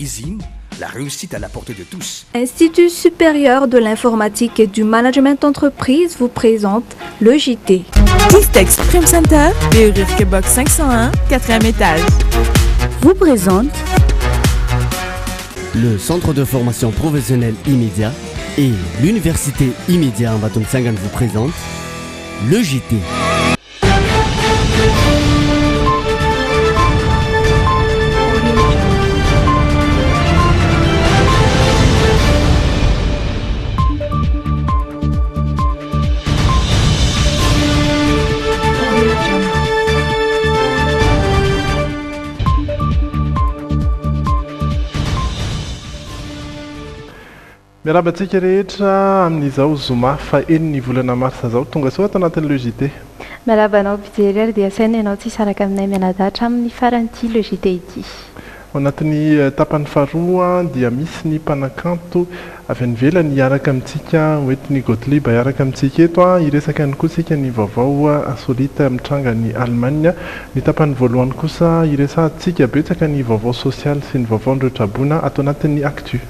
ISIN, la réussite à la portée de tous. Institut supérieur de l'informatique et du management d'entreprise vous présente le JT. Distex Prime Center, BRIRK Box 501, 4e étage. Vous présente le centre de formation professionnelle immédiat et l'université immédiat en Baton Sangan vous présente le JT. Miarabantsika rehetra amin'izao zoma fa eniny volana marsa zao tonga soa ato anatin'ny JT. Miarabanao mpijery ary dia saina ianao tsy hisaraka aminay mianadaitra amin'ny faran'ity le JT ity. Ao anatin'ny tapany faharoa dia misy ny mpanakanto avy any ivelany hiaraka amintsika hoentiny Gottlieb hiaraka amintsika eto iresaka ihany koa sika ny vaovao asolita mitranga ny Allemagne. Ny tapany voalohany kosa iresantsika betsaka ny vaovao sosial sy ny vaovao ndraitrabona ato anatin'ny actu.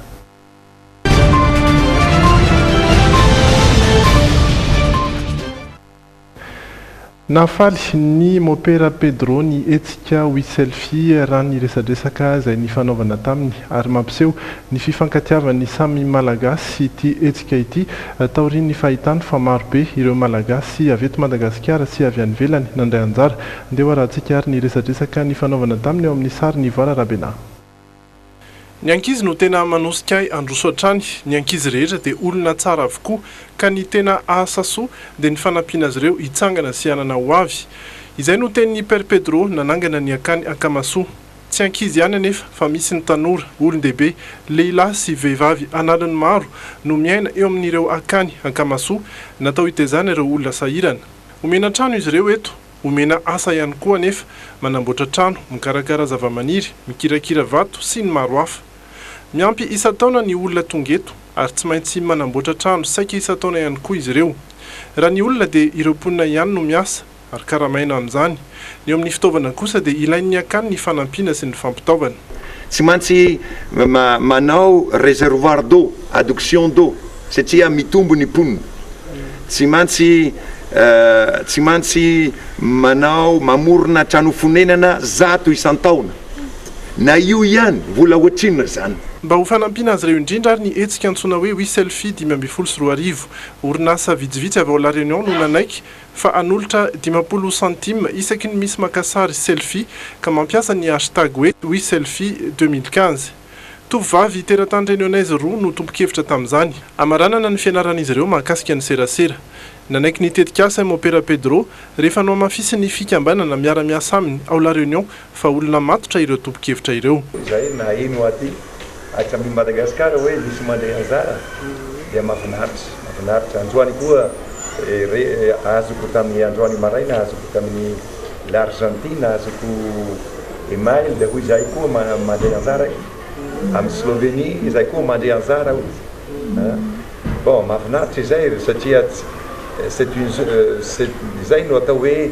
Nafaly ny mopera Pedro ny etsika Wiselfie raha ny resadresaka izay ny fanaovana taminy ary mampiseho ny fifankatiavan'ny samy malagasy ity etsika ity taorian'ny fahitany fa maro be ireo malagasy avy eto Madagasikara sy avy any ivelany nandray anjara. Andeha rahantsika ary ny resadresaka ny fanaovana taminy eo amin'ny sary ny Voara Rabena. Ny ankizy no tena manosika androso hatrany. Ny ankizy rehetra dia olona tsara avokoa ka ny tena asa soa dia ny fanampiana azy ireo hitsangana sy hanana ho avy. Izay no tenin'ny Père Pedro nanangana ny akany Akamasoa. Tsy ankizy ihany anefa fa misy ny tanora, olon-dehibe, lehilahy sy vehivavy analany maro no miaina eo amin'ireo akany Akamasoa natao hitezana ireo olona sahirana. Omena trano izy ireo eto. Omena asa ihany koa anefa manamboatra trano, mikarakara zavamaniry, mikirakira vato sy ny maro hafa. Miampy isa-taona ny olona tonga eto ary tsy maintsy manamboatra trano saika isa-taona ihany koa izy ireo. Raha ny olona dia ireo mponina ihany no miasa ary karamaina amin'izany. Ny eo amin'ny fitaovana kosa dia ilain'ny akany ny fanampiana sy ny fampitaovana. Tsy maintsy manao réservoir d'eau, adduction d'eau satria mitombo ny mponina. Tsy maintsy manao mamorona trano fonenana 100 isan-taona. Na io ihany vola ohatrinona zany. Mba ho fanampiana azy ireo indrindra ary ny etsika antsoina hoe Wiselfie 524. Orinasa vitsivitsy avy ao La Réunion no nanaiky fa anolotra 50 centime isaky ny misy makasary selfie ka mampiasa ny hashtag hoe Wiselfie 2015. Tovovavy teratany réunionnaise roa no tompo-kevitra tamin'izany. Amaranana ny fianaran'izy ireo mahakasika ny serasera. Nanaiky ny tetikasa Mopera Pedro rehefa no amafisy ny fikambanana miara-miasa aminy ao La Réunion fa olona matotra ireo tompo-kevitra ireo. Zay na ino aty atramin'ny Madagasikara hoe misy mandeha anjara dia mahafinaritra. Androany koa azoko tamin'ny androany maraina, azoko tamin'ny l'Argentine, azoko email dia hoy zay koa mandeha anjara amin'ny Slovenie, izay koa mandeha anjara. Bon, mahafinaritra izay satria izay no atao hoe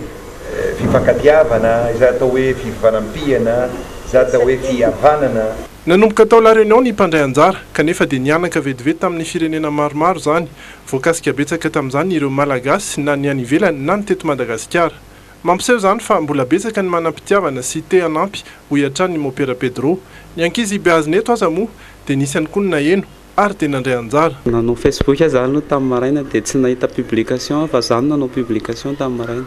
fifankatiavana, izay atao hoe fifanampiana, izay atao hoe fihavanana. Nanomboka tao La Réunion ny mpandray anjara kanefa dia nianaka vetivety tamin'ny firenena maromaro zany. Voakasika betsaka tamin'izany ireo malagasy na ny any ivelany na ny teto Madagasikara. Mampiseho zany fa mbola betsaka ny manampitiavana sy te hanampy ho hiatrany ny Mopera Pedro. Ny ankizy beazineto aza moa dia nisy ihany koa ny naheno ary tena nandray anjara. Nanao Facebook zany no tamin'ny maraina dia tsy nahita publication fa zany nanao publication tamin'ny maraina.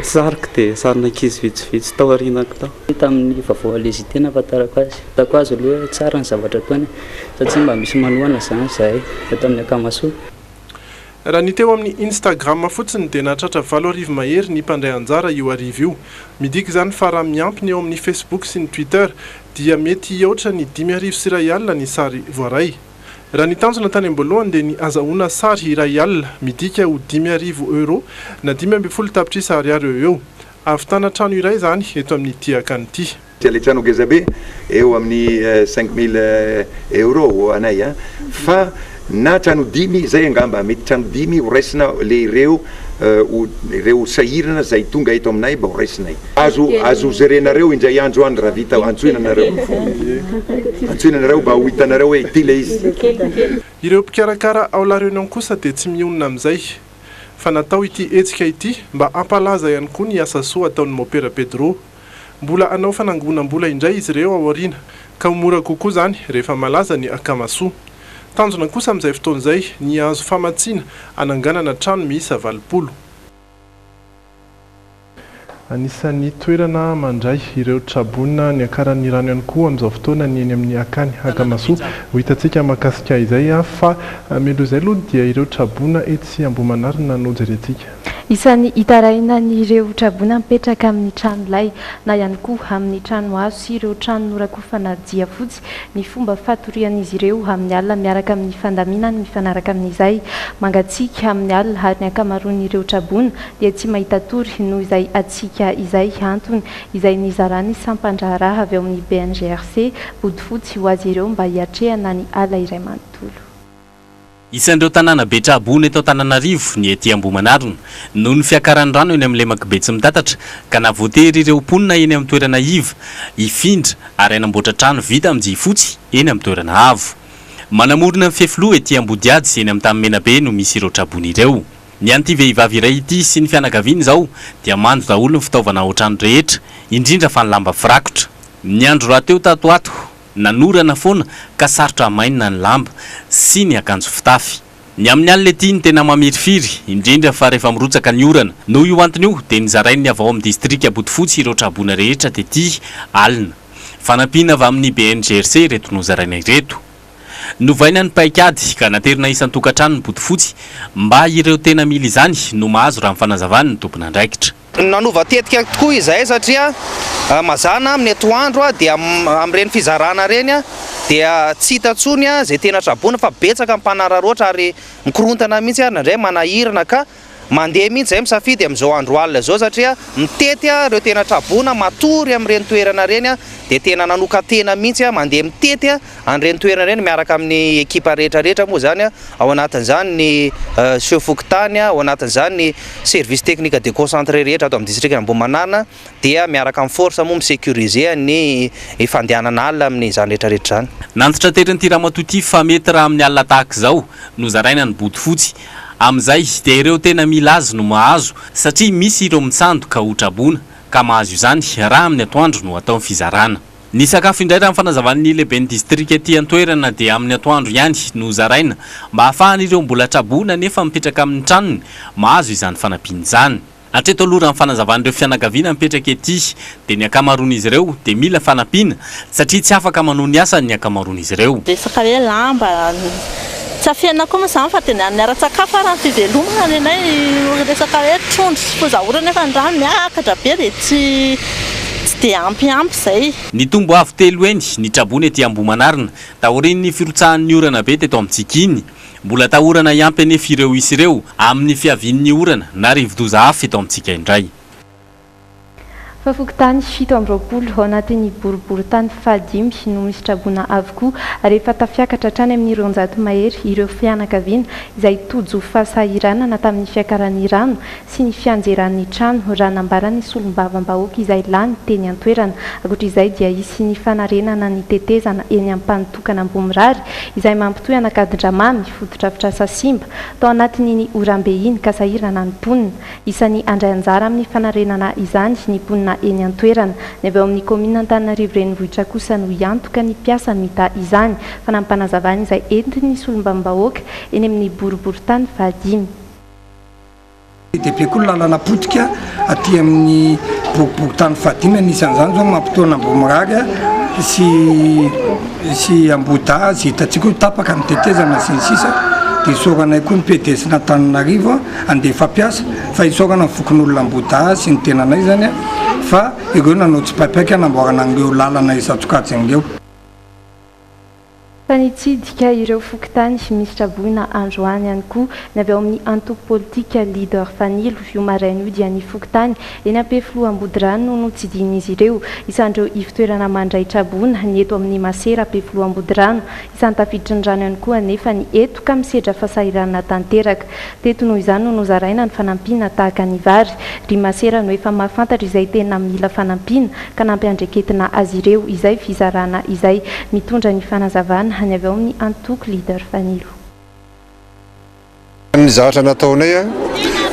Sarika dia sarina ankizy vitsivitsy tao aorianako tao. Tamin'ny vaovao alezite nahafantarako azy. Hitako azy aloha hoe tsara ny zavatra ataony satria mba misy manohana zany izay tamin'ny Akamasoa. Raha ny teo amin'ny Instagram fotsiny dia nahatratra 7 arivo mahery ny mpandray anjara io arivo io. Midika zany fa raha miampy ny eo amin'ny Facebook sy ny Twitter dia mety oatra ny 5,000 sy R1 ny sary voaray. Raha ny tanjona tany am-boalohany dia ny azahoana sary R1 midika ho 5,000 euro na 12 tapitrisa ariary eo. Ahavitana trano iray zany eto amin'ny tiakany ity. Le trano gezabe eo amin'ny 5,000 euro anay fa na trano 10 zay angamba mety trano 10 ho raisina le ireo ireo sahirana zay tonga eto aminay mba ho raisinay azo zerenareo indray andro any raha vita antsoinanareo mba ho hitanareo hoe ty le izy. Ireo mpikarakara ao La Réunion kosa dia tsy mionona amin'izay fa natao ity hetsika ity mba ampalaza ihany koa ny asa soa ataon'ny Mopera Pedro. Mbola anao fanangonam-bola indray izy ireo ao aoriana ka mora kokoa zany rehefa malaza ny akamasoa. Tanjona kosa amin'izay fotoan'izay ny azo famatsiana ananganana trano miisa 20. Anisan'ny toerana mandray ireo trabona ny akaran'ny rano ihany koa amin'izao fotoana ny eny amin'ny akany akamasoa. Ho hitantsika mahakasika izay fa melo izay aloha dia ireo trabona etsy Ambohimanarina no jerentsika. Isan'ny hitaraina ny ireo trabona mipetraka amin'ny tranolay na ihany koa amin'ny trano hazo sy ireo trano norakofana dia fotsy ny fomba fatorian'izy ireo amin'ny alina miaraka amin'ny fandaminany mifanaraka amin'izay mangatsika amin'ny alina ary ny akamaroan'ireo trabona dia tsy mahita tory noho izay atsika izay antony izay nizarany sampandraharaha avy ao amin'ny BNGRC bodifotsy ho azy ireo mba hiatrehana ny ala iray manontolo. Isan'ireo tanàna be trabona eto Antananarivo ny ety Ambohimanarina noho ny fiakaran'ny rano eny amin'ny Lemakibe tsy mitatatra ka navoatery ireo mponina eny amin'ny toerana iva ifindra ary anamboatra trano vita amin'ny jifotsy eny amin'ny toerana avo. Manamorona ny fiefloha ety Ambodiady eny amin'ny Tamimenabe no misy ireo trabona ireo. Ny an'ity vehivavy iray ity sy ny fianakaviany zao dia mando daholo ny fitaovana ao trano rehetra indrindra fa ny lamba firakotra. Ny andro raha teo tatoato nanorana foana ka sarotra mainina ny lamba sy ny akanjo fitafy. Ny amin'ny alina ety ny tena mamirifiry indrindra fa rehefa mirotsaka ny orana. Noho io antony io dia nizarainy avy ao amin'ny distrika Botofotsy ireo trabona rehetra tety alina. Fanampiana avy amin'ny BNGRC reto nozaraina ireto. Novaina ny paikady ka naterina isan-tokantrano ny Botofotsy mba ireo tena mila izany no mahazo raha fanazavany ny tompona andraikitra. Nanova tetika tokoa izay satria mazana amin'ny atoandro dia amin'ireny fizarana reny dia tsy hita tsony zay tena trabona fa betsaka mpanararoatra ary mikorontana mihitsy ary nandray manahirana ka mandeha mihitsy zay misafidy amin'izao andro alina zao satria mitety ireo tena trabona matory amin'ireny toerana reny dia tena nanoka tena mihitsy mandeha mitety an'ireny toerana reny miaraka amin'ny ekipa rehetrarehetra moa zany ao anatin'izany ny seufokotany ao anatin'izany ny service technique déconcentré rehetra ato amin'ny district Ambohimanarina dia miaraka amin'ny force moa misécuriser ny fandehanana alina amin'izany rehetrarehetra zany. Nantitra teran'ity ramatoty fa mety raha amin'ny alina tahaka izao no zaraina ny Botofotsy. Amin'izay dia ireo tena mila azy no mahazo satria misy ireo mitsandoka ho trabona ka mahazo izany raha amin'ny atoandro no atao fizarana. Ny sakafo indray raha fanazavany lehiben'ny distrika ety an-toerana dia amin'ny atoandro ihany no zaraina mba ahafahan'ireo mbola trabona nefa mipetraka amin'ny tranony mahazo izany fanampiana izany. Hatreto aloha raha ny fanazavan'ireo fianakaviana mipetraka ety dia ny akamaroan'izy ireo dia mila fanampiana satria tsy afaka manao ny asany ny akamaroan'izy ireo. Resaka hoe lamba tsy afiana koa moa izany fa tena niara-tsakafo raha ny fivelomana nenay resaka hoe trondro sy fozaorana nefa ny rano miakatra be dia tsy dia ampiampy izay. Ny tombo avo telo eny ny trabona ety Ambohimanarina tahorin'ny firotsahan'ny orana be teto amintsika mbola tahorana iampy anefa ireo isy ireo amin'ny fiavian'ny orana na rivo-doza hafa eto amintsika indray. Fafokotany 7 ao anatin'ny boriboritany fahadimy no misy trabona avokoa rehefa tafiakatra hatrany amin'ny 200 mahery ireo fianakaviana izay tojo fahasahiranana tamin'ny fiakaran'ny rano sy ny fianjeran'ny trano raha nambarany solombavam-bahoaka izay lany teny an-toerana. Ankoatra izay dia isy ny fanarenana ny tetezana eny am-panitokana Ambomirary izay mampitohy anakadindramamy fototra Sasimba tao anatin'ny orambe iny ka sahirana ny mponina. Isan'ny andray anjara amin'ny fanarenana izany ny mponina eny an-toerana. Ny avy ao amin'ny komina Antananarivo renivohitra kosa no hiantoka ny mpiasa mita izany fanampanazavana izay entiny solombavam-bahoaka eny amin'ny boriboritany fahadimy. Depe koa lalana potika aty amin'ny boriboritany fahadimy anisan'izany zao mampitoana Ambomirary sy Amboda sy hitantsika hoe tapaka ny tetezana sy ny sisa dia isaoranay koa ny PDS Antananarivo andeha fampiasa fa isaorana ny fokon'olona Amboda sy ny tenanay zany fa ireo nanao tsy paipaika namboarana an'ireo lalana isatsokatsy an'ireo. fanitsidika ireo fokontany ministra boina androany ihany koa ny avy ao amin'ny antoko politika leader fanilo io maraina io dia ny fokontany eny ampefiloha-ambodirano no tsidin'izy ireo isandreo ivitoerana mandraitra boina ny eto amin'ny masera ampefiloha-ambodirano isany tafiditra ny rano ihany koa nefa ny eto ka misedra fahasahiranana tanteraka teto noho izany no nozaraina ny fanampina tahaka ny vary ry masera no efa mahafantatra izay tena mila fanampina ka nampiandreketina azy ireo izay fizarana izay mitondra ny fanazavana ny avy ao amin'ny antoko leader fanilo. Ny zavatra nataonay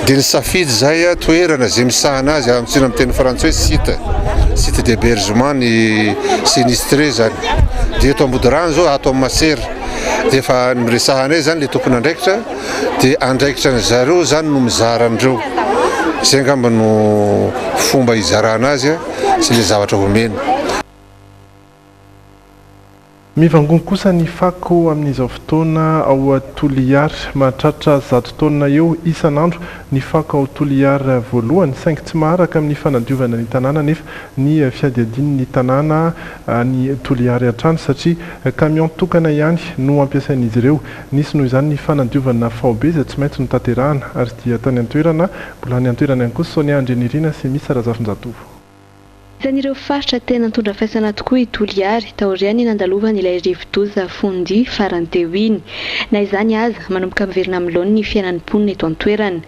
dia ny safidy zay toerana zay misahana azy amintsina amin'ny teny frantsay site d'hébergement ny sinistré zany dia eto Ambodirano zao ato amin'ny Masera dia efa miresahanay zany le tompony andraikitra dia andraikitra ny zareo zany no mizara andreo zay angamba no fomba izarana azy sy le zavatra homena. Mivangony kosa ny fako amin'izao fotoana ao Toliary mahatratra 100 taona eo isan'andro ny fako ao Toliary voalohany saingy tsy maharaka amin'ny fanadiovana ny tanàna nefa ny fiadiadin'ny tanàna ny Toliary hatrany satria camion tokana ihany no ampiasain'izy ireo nisy noho izany ny fanadiovana faobe izay tsy maintsy notanterahana ary dia tany an-toerana mbola ny an-toerana ihany koa Sonia Andrenirina sy misy Razafinjatovo. Isan'ireo faritra tena nitondra faisana tokoa i Toliary taoriany nandalovany ilay rivo-doza Fondi farany teo iny na izany aza manomboka miverina amin'ny laony ny fiainan'ny mponina eto an-toerana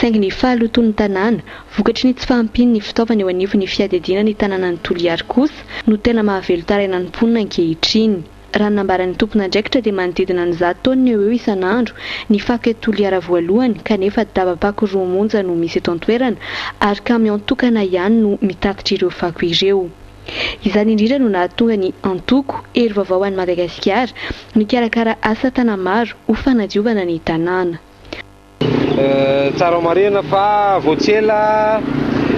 saingy ny fahaloton'ny tanàna vokatry ny tsy fahampiny ny fitaovana eo anivon'ny fiadiadiana ny tanànan'ny Toliary kosa no tena mahavelo tarainan'ny mponina ankehitriny. Raha nambaran'ny tompon'andraikitra dia manodidina ny 100 taona eo isan'andro ny fako eto Toliary voalohany kanefa daba-pako 2 monja no misy eto an-toerana ary camion tokana ihany no mitatitra ireo fako ireo. Izany indrindra no nahatonga ny antoko hery vaovao an'i Madagasikara mikarakara asa tana maro ho fanadiovana ny tanàna. Tsara marina fa voatsela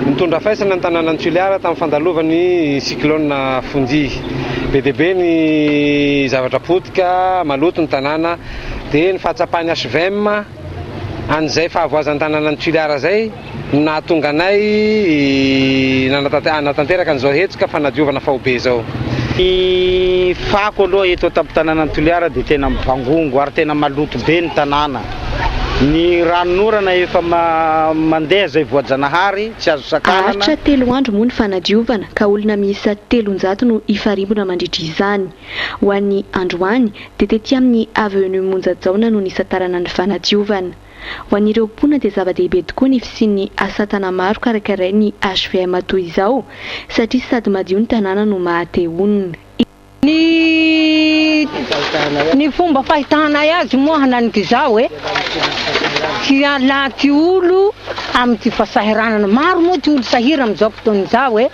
nitondra faisana ny tanànan'ny Toliary tamin'ny fandalovany cyclone Fondi. Be dia be ny zavatra potika maloto ny tanàna dia ny fahatsapany HVM an'izay fahavoazan'ny tanànan'ny Toliary zay nahatonga anay natanteraka an'izao hetsika fanadiovana faobe zao. Ny fako aloha eto tampotanànan'ny Toliary dia tena mivangongo ary tena maloto be ny tanàna. Ny ranonorana efa mandeha zay voajanahary tsy azo sakanana. Aritra 3 andro moa ny fanadiovana ka olona miisa 300 no ifarimbona mandritra izany. Ho an'ny androany dia tetỳ amin'ny avenue Monjajaona no nisatarana ny fanadiovana. Ho an'ireo mponina dia zava-dehibe tokoa ny fisian'ny asa tana maro karakarain'ny HVM toy izao satria sady madio ny tanàna no mahateonina. Ny fomba fahitanay azy moa hananik'izao hialaky olo amin'ny fahasahiranana maro moa ty olo sahira amin'izao fotoan'izao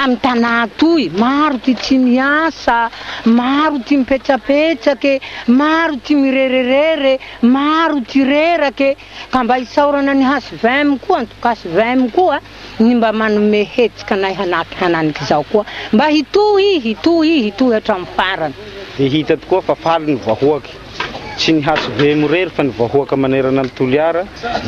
amin'ny tanà toy maro ty tsy miasa maro ty mipetsapetsake maro ty mirererere maro ty rerake ka mba hisaorana ny HVM koa antoka HVM koa ny mba manome hetsika anay hananik'izao koa mba hitohy hatramin'ny farany. Dia hita tokoa fa faly ny vahoaky tsy ny HVM rery fa ny vahoaka manerana ny Toliary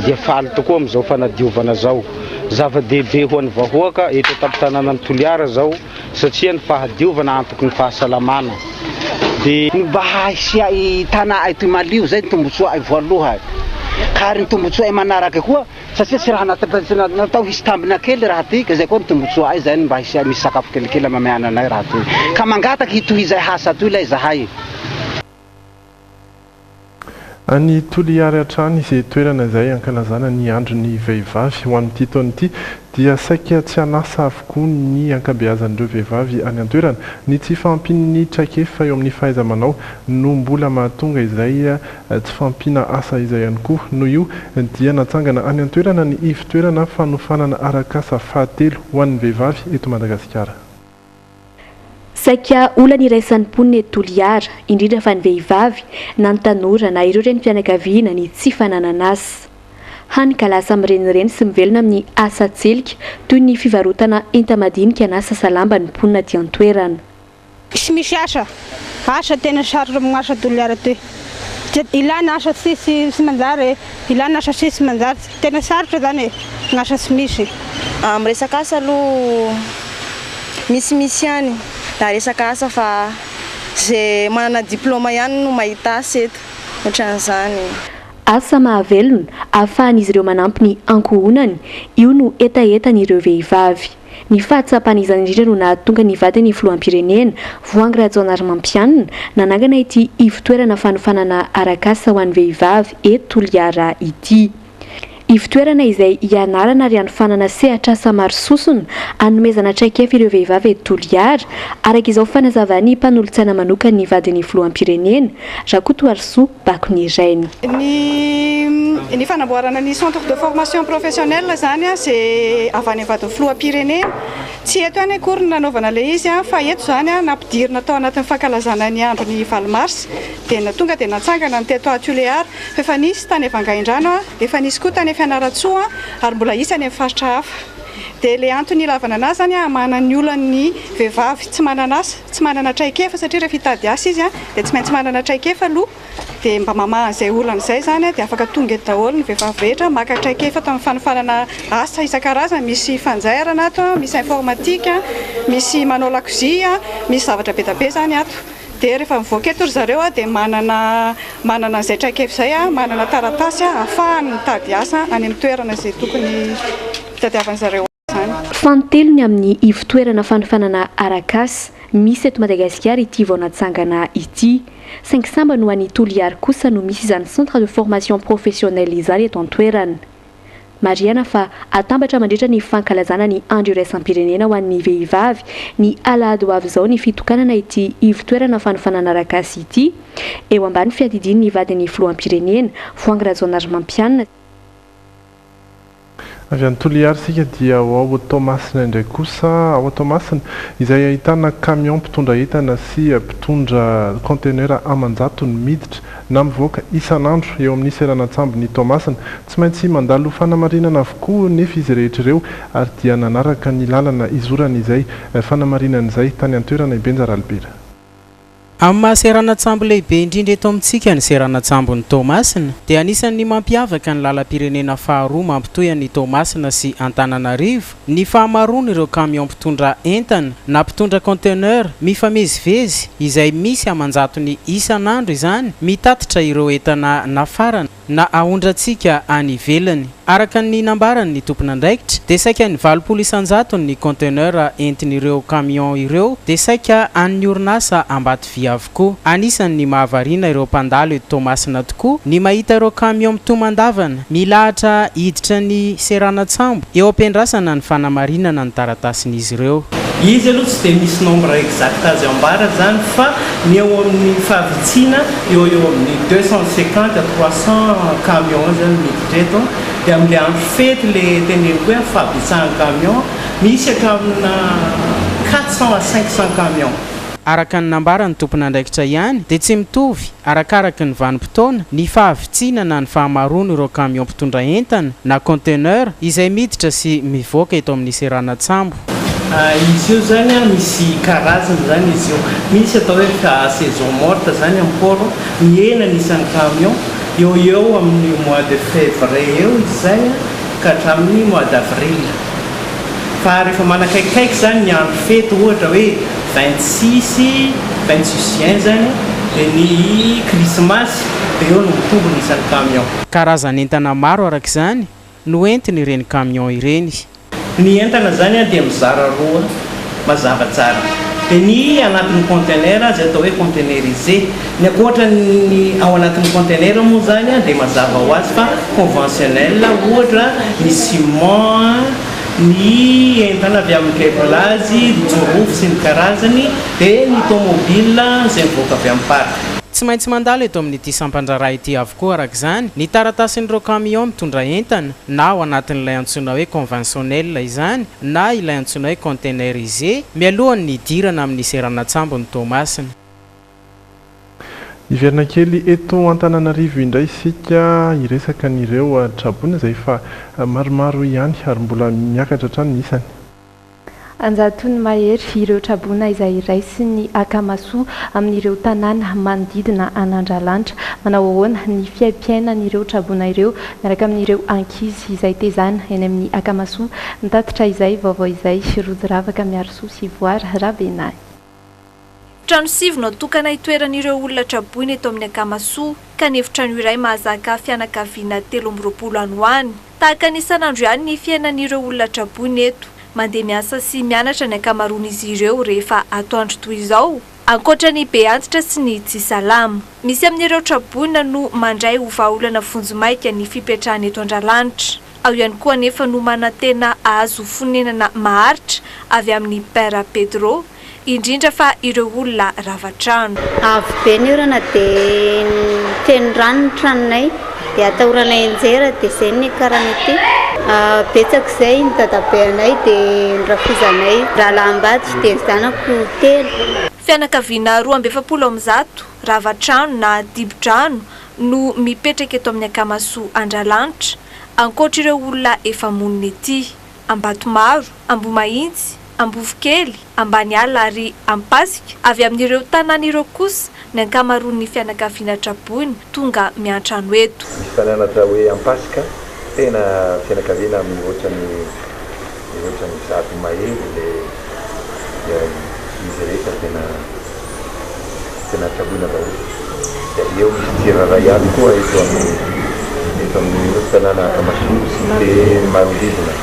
dia faly tokoa amin'izao fanadiovana zao. Zava-dehibe ho an'ny vahoaka eto tampotanànan'ny Toliary zao satria ny fahadiovana antoky ny fahasalamana. Dia ny mba haisia tanà ay toy malio zay ny tombotsoa ay voaloha ka ary ny tombotsoa ay manaraka koa satria tsy raha natao hisy tambina kely raha ty ka zay koa ny tombotsoa ay zay mba hisia misy sakafo kelikely mamehana anay raha toy ka mangataky hitohizay hasa toy lay zahay. Any Toliary hatrany izay toerana izay ankalazana ny andron'ny vehivavy ho amin'ity taona ity dia saika tsy hanasa avokoa ny ankabeazan'ireo vehivavy any an-toerana ny tsy fampin'ny traikefa eo amin'ny fahaiza-manao no mbola mahatonga izay tsy fampina asa izay ihany koa no io dia natsangana any an-toerana ny ivitoerana fanofanana arakasa fahatelo ho an'ny vehivavy eto Madagasikara. Saika olana iraisan'ny mponina eto Toliary indrindra fa ny vehivavy na ny tanora na ireo reny mpianakaviana ny tsy fananana asa. Hany ka lasa mirenireny sy mivelona amin'ny asa tselika toy ny fivarotana enta-madinika na asa salamba ny mponina aty an-toerana. Tsy misy asa tena sarotra amin'ny asa Toliary toy. Ilana asa sy manjary ilana asa sy manjary tena sarotra zany ny asa tsy misy. Resaka asa aloha misy ihany na resaka asa fa zay manana diplôma ihany no mahita asa eto ohatran'izany. Asa mahavelona ahafahan'izy ireo manampy ny ankohonany, io no etaetan'ireo vehivavy. Ny fahatsapan'izany indrindra no nahatonga ny vadiny filoham-pirenena Voangy Rajaonarimampianina nanangana ity ivon-toerana fanofanana arak'asa ho an'ny vehivavy eto Toliara ity. Ivon-toerana izay ianarana ary hanofanana sehatr'asa maro sosona hanomezana traikefa ireo vehivavy eto Toliara, araka izao fanazavany mpanolontsaina manokana ny vadiny filoham-pirenena Rakotoarisoa Bakonierainy. Ny fanamboarana ny centre de formation professionnelle zany c'est avy any vadiny filoham-pirenena tsy eto any akory nanaovana le izy fa eto zany nampidirina tao anatin'ny fankalazana ny andro ny 20 mars dia tonga dia natsangana ny teto Toliara fa efa nisy tany Evangaindrano efa nisy koa tany Fianaratsoa ary mbola isy any amin'ny faritra hafa. Dia le antony ilavana anazy zany hamana ny olany vehivavy tsy manana asa, tsy manana traikefa satria rehefa hitady asa izy dia tsy maintsy manana traikefa aloha dia mba mamaha izay olana izay zany dia afaka tonga eto daholo ny vehivavy rehetra maka traikefa tamin'ny fanofanana asa isan-karazany, misy fanjairana ato, misy informatika, misy manao lakozia, misy zavatra be da be zany ato. Dia rehefa mivoaka eto ry zareo dia manana izay traikefa izay, manana taratasy ahafahany mitady asa any amin'ny toerana izay tokony hitadiavan'izareo. Fantelony amin'ny ivon-toerana fanofanana arak'asa misy eto Madagasikara ity vao natsangana ity. Saingy samba no any Toliara kosa no misy izany centre de formation professionnelle izany eto an-toerana. Mariana fa atambatra mandritra ny fankalazana ny andro iraisam-pirenena ho an'ny vehivavy ny alahady ho avy izao ny fitokanana ity ivon-toerana fanofanana arak'asa ity eo ambany fiadidiny ny vadiny filoham-pirenena Voangy Rajaonarimampianina. Avy any Toliara sika dia ao Tomasina ndraiky kosa ao Tomasina izay ahitana camion mpitondra entana sy mpitondra conteneur amanjato ny miditra na mivoaka isan'andro eo amin'ny seranatsambo ny Tomasina. Tsy maintsy mandalo fanamarinana avokoa nefa izy rehetra ireo ary dia nanaraka ny lalana izorana izay fanamarinan'izay tany an-toerana i Benjaralibera. Amin'ny mahaseranatsambo lehibe indrindra eto amintsika ny seranatsambo ny Tomasina dia anisan'ny mampiavaka ny lalam-pirenena faharoa mampitohy an'ny Tomasina sy Antananarivo ny fahamaroana ireo camion mpitondra entana na mpitondra conteneur mifamezivezy izay misy amanjato ny isan'andro izany mitatitra ireo entana nafarana na ahondrantsika any ivelany. Araka ny nambarany ny tompon'andraikitra dia saika ny 20 isanjato ny conteneur entin'ireo camion ireo dia saika an'ny orinasa Ambatovia avokoa. Anisan'ny mahavariana ireo mpandalo eto Tomasina tokoa ny mahita ireo camion mitomandavana milahatra hiditra ny seranatsambo eo ampiandrasana ny fanamarinana ny taratasin'izy ireo. Izy aloha tsy dia misy nombre exact azy ambara zany fa ny eo amin'ny fahavitsina eo amin'ny 250 à 300 camion zany miditra eto. Dia amin'ilay andro fety le teneniko hoe fahabetsahan'ny camion misy hatraminà 400 à 500 camion. Araka ny nambarany tompon'andraikitra ihany dia tsy mitovy arakaraka ny vanim-potoana ny fahavitsina na ny fahamaroana ireo camion mpitondra entana na conteneur izay miditra sy mivoaka eto amin'ny seranatsambo. Izy io zany misy karazany zany izy io. Misy atao hoe saison morte zany amin'ny port ny enana isan'ny camion eo amin'ny mois de février eo izy zany ka hatramin'ny mois d'avril. Fa rehefa manakaikikaiky zany ny andro fety ohatra hoe 26 juin zany dia ny krismasy dia eo no mitombona isan'ny camion. Karazany entana maro araka izany no entiny ireny camion ireny. Ny entana zany dia mizara roa mazava tsara. Dia ny anatin'ny conteneur izay atao hoe containerisé. Ny ankoatra ny ao anatin'ny conteneur moa zany dia mazava ho azy fa conventionnel ohatra ny ciment, ny entana avy amin'ny keblazy, jorofo sy ny karazany dia ny tomobile izay mivoaka avy amin'ny parc. Tsy maintsy mandalo eto amin'ity sampandraraha ity avokoa araka izany ny taratasin'ireo camion mitondra entana na ao anatin'ilay antsoina hoe conventionnel izany na ilay antsoina hoe containerisé mialohan'ny nidirana amin'ny seranatsambo ny Tomasina. Iverina kely eto Antananarivo indray isika iresaka an'ireo trabona izay fa maromaro ihany ary mbola miakatra hatrany ny isany. Anjatony mahery ireo trabona izay raisy ny akamasoa amin'ireo tanàna manodidina an'Andralanitra. Manao ahoana ny fiaimpiainan'ireo trabona ireo miaraka amin'ireo ankizy izay tezana eny amin'ny akamasoa. Nitatitra izay vaovao izay Rojo Ravaka miaro soa sy voary Rabenay. Efitrano sivy no tokana itoeran'ireo olona traboiny eto amin'ny Akamasoa ka ny efitrano iray mahazaka fianakaviana 13 any ho any. Tahaka ny isan'andro ihany ny fiainan'ireo olona traboiny eto. Mandeha miasa sy mianatra ny ankamaroan'izy ireo rehefa atoandro toy izao. Ankoatra ny be antitra sy ny tsy salama. Misy amin'ireo traboina no mandray ho vahaolana vonjomaika ny fipetrahana eto Andralanitra. Ao ihany koa anefa no manantena azo fonenana maharitra avy amin'ny Père Pedro, indrindra fa ireo olona ravatrano. Avy be ny orana dia feno rano ny tranonay dia atahorana enjera dia izay ny karana ity. Betsaka izay ny dadabeanay dia nyrafizanay Ralambady dia zanako 3. Fianakaviana 270 ravatrano na dibo-drano no mipetraka eto amin'ny Akamasoa Andralanitra. Ankoatra ireo olona efa monina ety, Ambatomaro, Ambomahitsy, Ambovokely, Ambaniala ary Ampasika. Avy amin'ireo tanàn'ireo kosa ny ankamaroan'ny fianakaviana traboiny tonga miantrano eto. Misy tanàna atao hoe Ampasika, tena fianakaviana mihoatra ny zato mahery izy rehetra tena traboina daholo. Eo misy Jiraray ihany koa eto amin'ny tanàna Akamasoa sy dia Marondizina.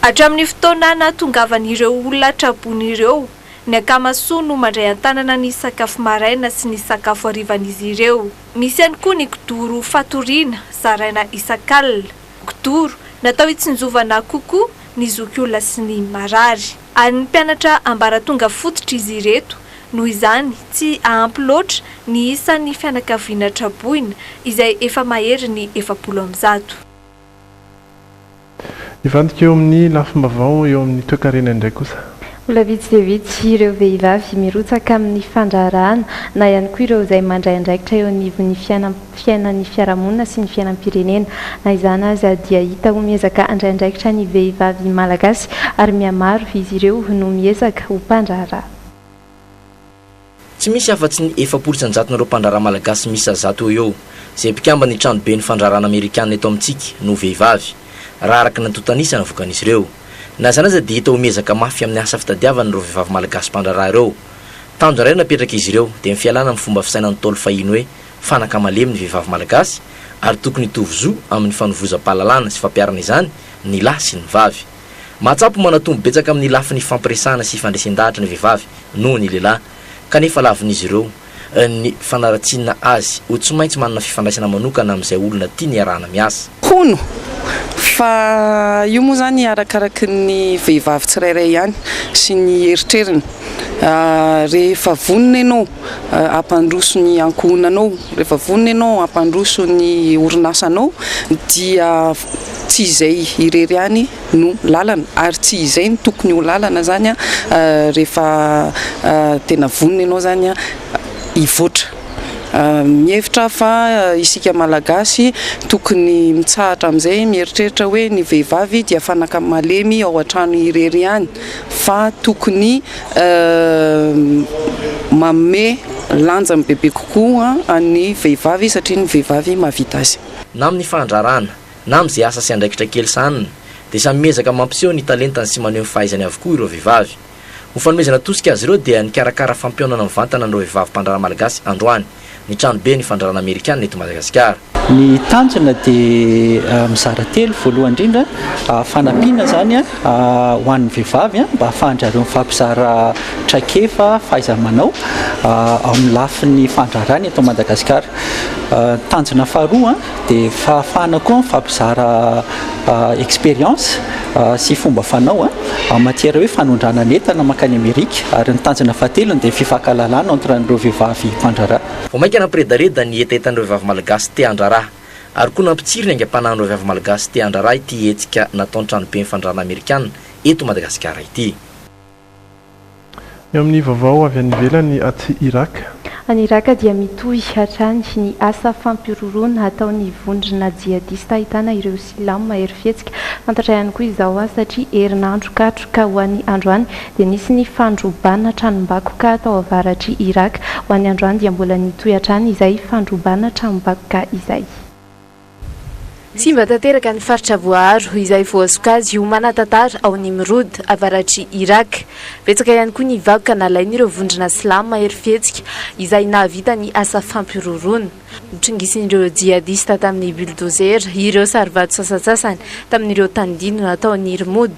Hatramin'ny fotoana nahatongavan'ireo olona traboiny ireo, ny Akamasoa no mandray antanana ny sakafo maraina sy ny sakafo harivan'izy ireo. Misy ihany koa ny kidoro fatoriana zaraina isan-kalina. Kidoro natao hitsinjovana kokoa ny zokiolona sy ny marary. Ary ny mpianatra ambaratonga fototra izy ireto, noho izany tsy ampy loatra ny isan'ny fianakaviana traboina izay efa mahery ny 70. Ivantika eo amin'ny lafim-baovao eo amin'ny toe-karena indray kosa. Olona vitsy dia vitsy ireo vehivavy mirotsaka amin'ny fandraharahana na ihany koa ireo izay mandray andraikitra eo anivon'ny fiainan'ny fiarahamonina sy ny fiainam-pirenena. Na izany aza dia hita ho miezaka handray andraikitra ny vehivavy malagasy ary mihamaro izy ireo no miezaka ho mpandraharaha. Tsy misy afa-tsy ny 400 mpandraharaha malagasy misy 100 eo izay mpikamba ny trano be ny fandraharahana Amerikanina eto amintsika no vehivavy. Raha araka nantotanisa na vokan'izy ireo. Na zany aza dia hita ho miezaka mafy amin'ny asa fitadiavana ireo vehivavy malagasy mpandraharaha ireo. Tanjo iray napetraka izy ireo dia mifialana amin'ny fomba fisainan'ny Ntaolo fahiny hoe fanaka malemy ny vehivavy malagasy ary tokony hitovy zo amin'ny fanovozam-pahalalana sy fampiarana izany ny lahy sy ny vavy. Mahatsapa manatombo betsaka amin'ny lafin'ny fampiresahana sy fandresin-dahatra ny vehivavy noho ny lehilahy. Kanefa lavin'izy ireo ny fanaratsiana azy ho tsy maintsy manana fifandraisana manokana amin'izay olona tia ny arahana miasa. Hono fa io moa zany arakaraky ny vehivavy tsirairay ihany sy ny eritreriny. Rehefa vonona ianao ampandroso ny ankohonanao, rehefa vonona ianao ampandroso ny orinasanao dia tsy izay irery ihany no lalana ary tsy izay ny tokony ho lalana zany rehefa tena vonona ianao zany ivoatra. Mihevitra fa isika malagasy tokony mitsahatra amin'izay mieritreritra hoe ny vehivavy dia fanaka malemy ao an-trano irery ihany fa tokony manome lanja bebe kokoa ny vehivavy satria ny vehivavy mahavita azy. Na amin'ny fandraharahana na amin'izay asa sy andraikitra kely sanina dia samy miezaka mampiseho ny talentany sy maneho ny fahaizany avokoa ireo vehivavy. Ho fanomezana tosika azy ireo dia nikarakara fampionana mivantana ireo vehivavy mpandraharaha malagasy androany ny trano be ny fandraharahana Amerikanina eto Madagasikara. Ny tanjona dia mizara telo. Voalohany indrindra fanampiana zany ho an'ny vehivavy mba ahafahanjareo mifampizara traikefa fahaiza-manao ao amin'ny lafin'ny fandraharahana eto Madagasikara. Tanjona faharoa dia fahafahana koa mifampizara expérience sy fomba fanao en matière hoe fanondrana entana makany Amerika ary ny tanjona fahatelony dia fifankahalalana entre ireo vehivavy mpandraharaha. Vao mainka nampiredareda ny etaetan'ireo vehivavy malagasy te handraharaha ary koa nampitsiry ny aingam-panahin'ireo vehivavy malagasy te handraharaha ity hetsika nataon'ny trano be ny fandraharahana Amerikanina eto Madagasikara ity. Eo amin'ny vaovao avy any ivelany aty Irak. Any Iraka dia mitohy hatrany ny asa fampiroroana ataon'ny vondrona jihadista ahitana ireo silamo mahery fihetsika. Fantatra ihany koa izao satria herinandro katroka ho an'ny androany dia nisy ny fandrobana tranombakoka atao avaratry Iraka. Ho an'ny androany dia mbola nitohy hatrany izay fandrobana tranombakoka izay. Simba tanteraka ny faritra voaharo izay voasokazy io manatantara ao Nimrod avaratry Irak. Betsaka ihany koa ny vakoka nalain'ireo vondrona silama ery fihetsika izay nahavita ny asa fampiroroana. Nitrongisin'ireo jihadista tamin'ny bulldozer ireo sarivato sasasasany tamin'ireo tandino natao Nirmod.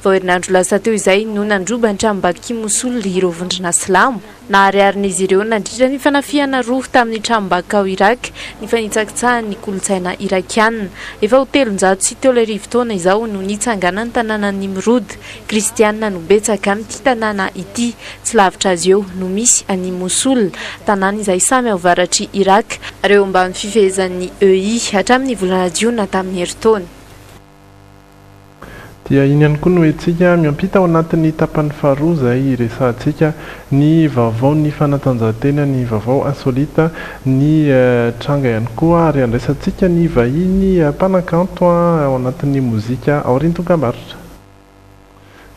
Vao herinandro lasa teo izay no nandroba ny tranombaky Mosul ireo vondrona silamo. Nahariarin'izy ireo nandritra ny fanafiana roa tamin'ny tranombaky ao Irak ny fanitsakitsahan'ny kolotsaina irakiana. Efa ho 330 taona izao no nitsangana ny tanàna Nimrod. Kristianina no betsaka n'ity tanàna ity. Tsy lavitra azy eo no misy any Mosul, tanàna izay samy ao avaratry Irak, reo ambany fifehezan'ny EI hatramin'ny volana jiona tamin'ny herintaona. Dia iny ihany koa no hoentsika miampita ao anatin'ny tapany faharoa izay resantsika ny vaovao ny fanatanjahantena, ny vaovao insolita, ny tranga ihany koa ary andraisantsika ny vahiny mpanakanto ao anatin'ny mozika aoriany dokam-barotra.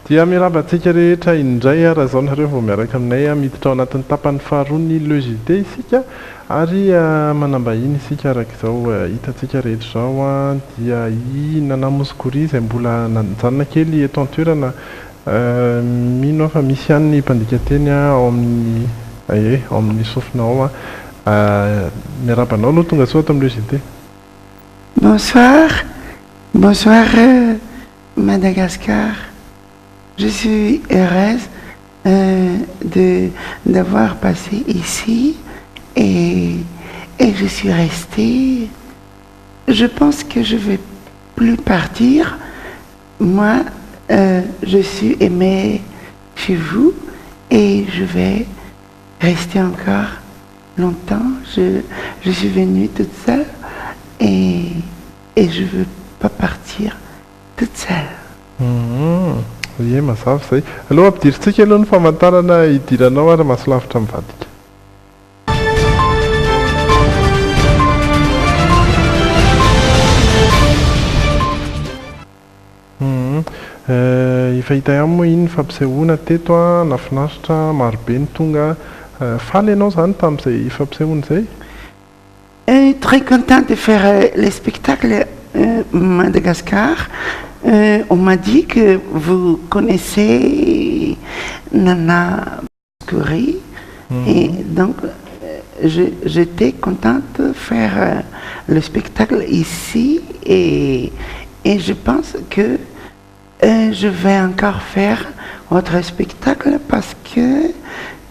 Dia miarabantsika rehetra indray raha zao nareo vao miaraka aminay miditra ao anatin'ny tapany faharoa ny logité isika ary manambahiny isika araka izao hitantsika rehetra zao dia i Nana Mouskouri izay mbola nanjanona kely eto an-toerana mino fa misy ihany ny mpandika-teny ao amin'ny ao amin'ny sofinao miarabanao aloha tonga soa ato amin'ny logité. Bonsoir, bonsoir Madagascar. Je suis heureuse d'avoir passé ici et je suis restée. Je pense que je ne vais plus partir. Moi, je suis aimée chez vous et je vais rester encore longtemps. Je suis venue toute seule et je ne veux pas partir toute seule. Ie mazava izay. Aloha ampidirintsika aloha ny famantarana hidiranao ary maso lavitra mivadika. Efa hita ihany moa iny ny fampisehoana teto nafinaritra marobe ny tonga. Faly ianao zany tamin'izay fampisehoana izay? Très content de faire les spectacles Madagascar. On m'a dit que vous connaissez Nana Mouskouri et donc j'étais contente de faire le spectacle ici et je pense que je vais encore faire autre spectacle parce que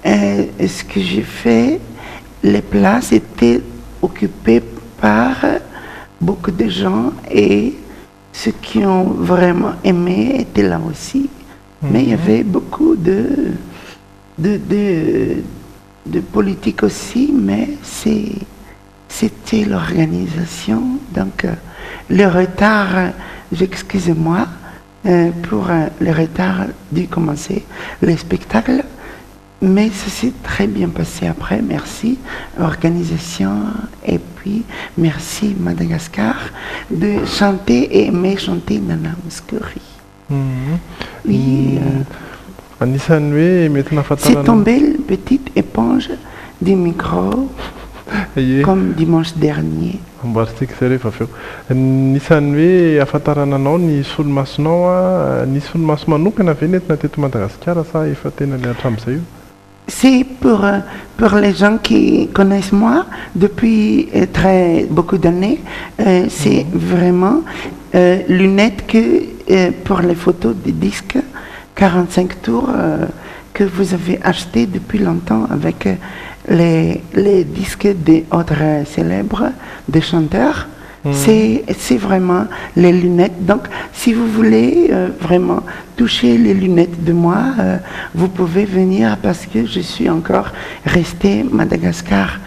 ce que j'ai fait, les places étaient occupées par beaucoup de gens et ceux qui ont vraiment aimé étaient là aussi. Mais il y avait beaucoup de politique aussi, mais c'était l'organisation. Donc le retard, j'excuse-moi pour le retard de commencer le spectacle. Mais ça s'est très bien passé après, merci organisation et puis merci Madagascar de chanter et aimer chanter Nana Mouskouri. Oui, c'est tombé une petite éponge du micro comme dimanche dernier. Amboarintsika izay rehefa avy eo. Nisan'ny hoe ahafantarana anao ny solomasonao, ny solomaso manokana ve nentina teto Madagasikara sa efa tena le hatramin'izay io? C'est pour les gens qui connaissent moi depuis beaucoup d'années. C'est vraiment lunettes que pour les photos des disques 45 tours que vous avez acheté depuis longtemps avec les disques des autres célèbres, des chanteurs. C'est vraiment les lunettes. Donc, si vous voulez vraiment toucher les lunettes de moi, vous pouvez venir parce que je suis encore restée à Madagascar.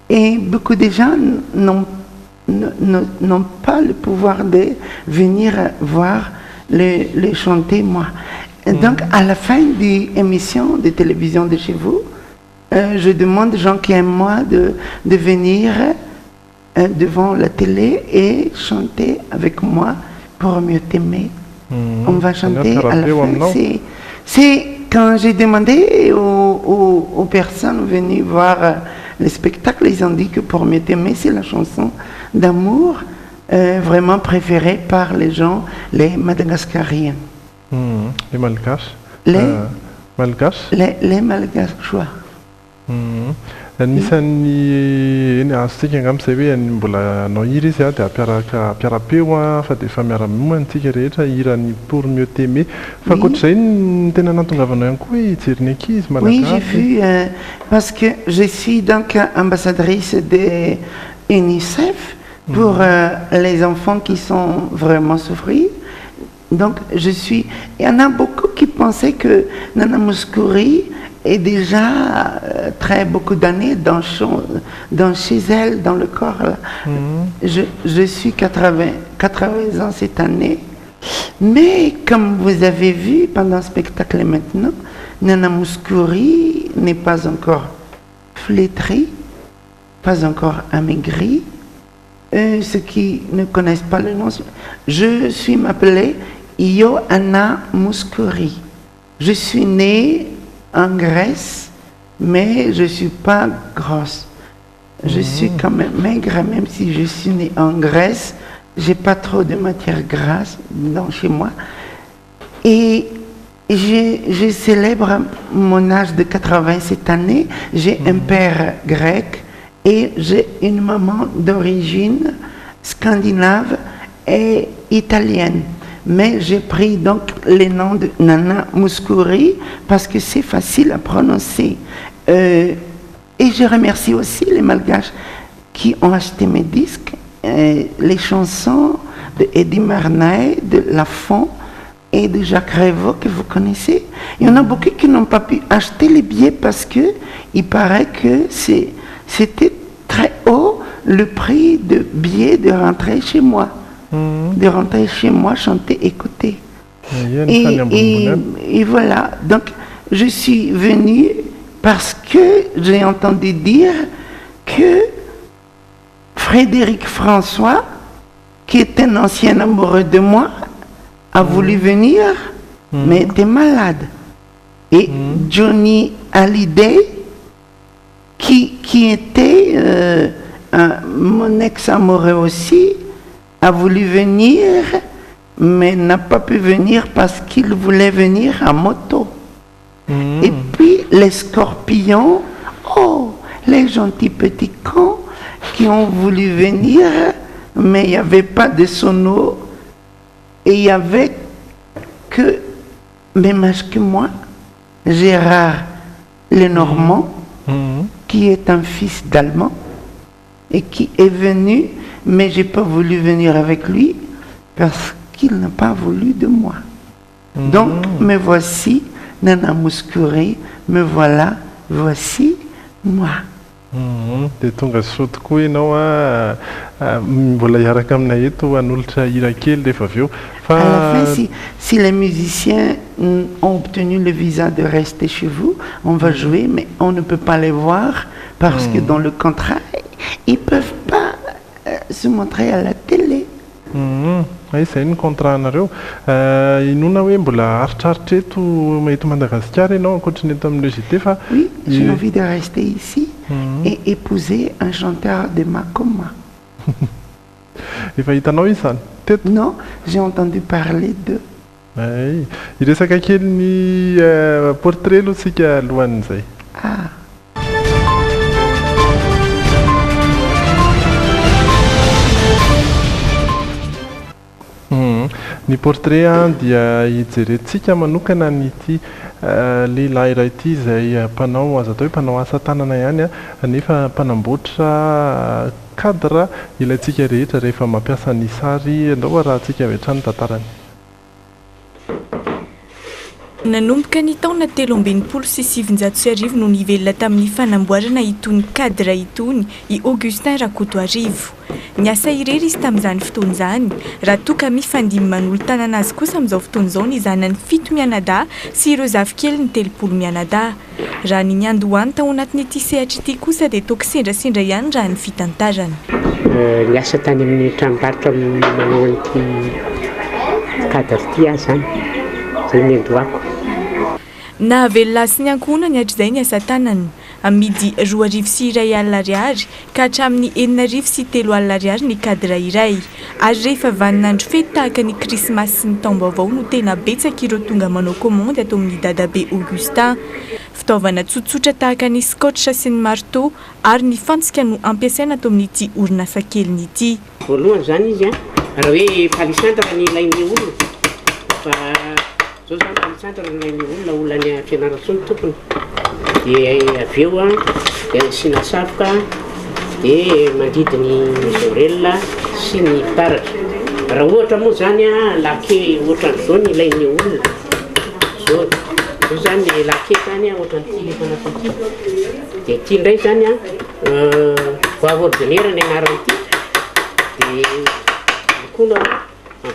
Et beaucoup de gens n'ont pas le pouvoir de venir voir les chanter, moi. Donc, à la fin de l'émission de télévision de chez vous, je demande aux gens qui aiment moi de venir devant la télé et chanter avec moi pour mieux t'aimer. On va chanter à la fin. C'est quand j'ai demandé aux personnes venues voir les spectacles, ils ont dit que Pour mieux t'aimer, c'est la chanson d'amour vraiment préférée par les gens, les Madagascariens. Les Malgaches. Les Malgachois. Anisany eny azontsika angamba izay hoe mbola anao hira izy dia ampiara-peo fa dia efa miara-momana antsika rehetra hiran'ny Pour mieux t'aimer. Fa ankoatr'izay ny tena nahatongavanao ihany koa hijery ny ankizy malagasy. Oui, j'ai vu, parce que je suis donc ambassadrice de UNICEF pour les enfants qui sont vraiment souffrus. Donc, il y en a beaucoup qui pensaient que Nana Mouskouri est déjà très beaucoup d'années dans chez elle, dans le corps. Là. Je suis 80 ans cette année. Mais comme vous avez vu pendant le spectacle maintenant, Nana Mouskouri n'est pas encore flétrie, pas encore amaigrie. Ceux qui ne connaissent pas le nom, je suis m'appelée Ioanna Mouskouri. Je suis née en Grèce, mais je ne suis pas grosse. Je suis quand même maigre, même si je suis née en Grèce. Je n'ai pas trop de matière grasse chez moi. Et je célèbre mon âge de 80 cette année. J'ai un père grec et j'ai une maman d'origine scandinave et italienne. Mais j'ai pris donc le nom de Nana Mouskouri parce que c'est facile à prononcer. Et je remercie aussi les Malgaches qui ont acheté mes disques, les chansons de Eddie Marnae, de Lafont et de Jacques Revaux que vous connaissez. Il y en a beaucoup qui n'ont pas pu acheter les billets parce que il paraît que c'était très haut le prix de billets de rentrer chez moi. De rentrer chez moi, chanter, écouter. Et voilà. Donc, je suis venue parce que j'ai entendu dire que Frédéric François, qui est un ancien amoureux de moi, a voulu venir, mais était malade. Et Johnny Hallyday, qui était mon ex-amoureux aussi, a voulu venir, mais n'a pas pu venir parce qu'il voulait venir à moto. Et puis les Scorpions, les gentils petits cons qui ont voulu venir, mais il n'y avait pas de sono et il n'y avait que même âge que moi, Gérard Lenormand, qui est un fils d'Allemand et qui est venu. Mais je n'ai pas voulu venir avec lui parce qu'il n'a pas voulu de moi. Donc, me voici, Nana Mouskouri, me voilà, voici moi. Dia tonga soa tokoa ianao mbola hiaraka aminay eto hanolotra hira kely rehefa avy eo. À la fin, si les musiciens ont obtenu le visa de rester chez vous, on va jouer, mais on ne peut pas les voir parce que dans le contrat, ils ne peuvent pas se montrer à la télé. Izay ny contrat nareo. Inona hoe mbola aritraritra eto Madagasikara ianao ankoatry ny eto amin'ilay JT fa Oui, j'ai envie de rester ici et épouser un chanteur de Makoma. Efa hitanao izy zany teto? Non, j'ai entendu parler d'eux. Hiresaka kely ny portrait aloha tsika alohan'izay. Ny portrait dia hijerentsika manokana n'ity lehilahy iray ity izay mpanao azo atao hoe mpanao asa tanana ihany nefa mpanamboatra cadre ilayntsika rehetra rehefa mampiasa ny sary andao raha tsika avy hatrany tantarany. Nanomboka ny taona 2017 no nivelona tamin'ny fanamboarana itony cadre itony i Augustin Rakotoarivo. Niasa irery izy tamin'izany fotoana izany raha toa ka mifandimby manolo tanana azy kosa amin'izao fotoana izao ny zanany 7 mianadahy sy ireo zafikely ny 3 mianadahy. Raha ny niandohany tao anatin'ity sehatra ity kosa dia toa kisendrasendra ihany raha ny fitantarana. Niasa tany amin'ny tranombarotra manao an'ity cadre ity aho zany. Zay ny andohako. nahavelona sy ny ankohonany hatr'izay ny asa tanany amidy 2,3 ariary ka hatramin'ny 4,3 ariary ny kadra iray ary rehefa vaninandro fety tahaka ny krismasy sy ny taom-baovao no tena betsaka ireo tonga manao komandy ato amin'ny dadabe Augustin. Fitaovana tsotsotra tahaka ny scotch sy ny marteau ary ny fantsika no ampiasaina ato amin'ity orinasa keliny ity. Voalohany zany izy raha hoe palisandra ny ilain'ny olona fa zao zany palisandra ny ilain'ny olona ny fianarantsoa ny tompony dia avy eo dia asina safoka dia mandidiny zorella sy ny taratra. Raha ohatra moa zany lake ohatran'izao ny ilain'ny olona zao zany lake zany ohatran'ity fanafity dia ity indray zany voavo ordinaire ny anaran'ity dia koa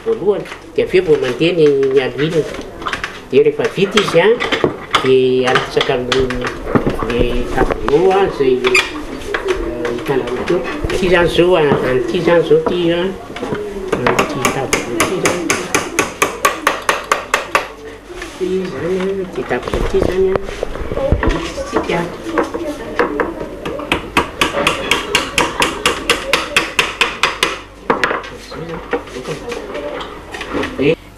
voalohany dia avy eo vao mandeha ny aluile dia rehefa vita izy dia alatsaka amin'ny tableau zay hitanao teo. Ity zany zao an'ity zany zao ty tableau ity zany ty tableau ity zany tsy tiako.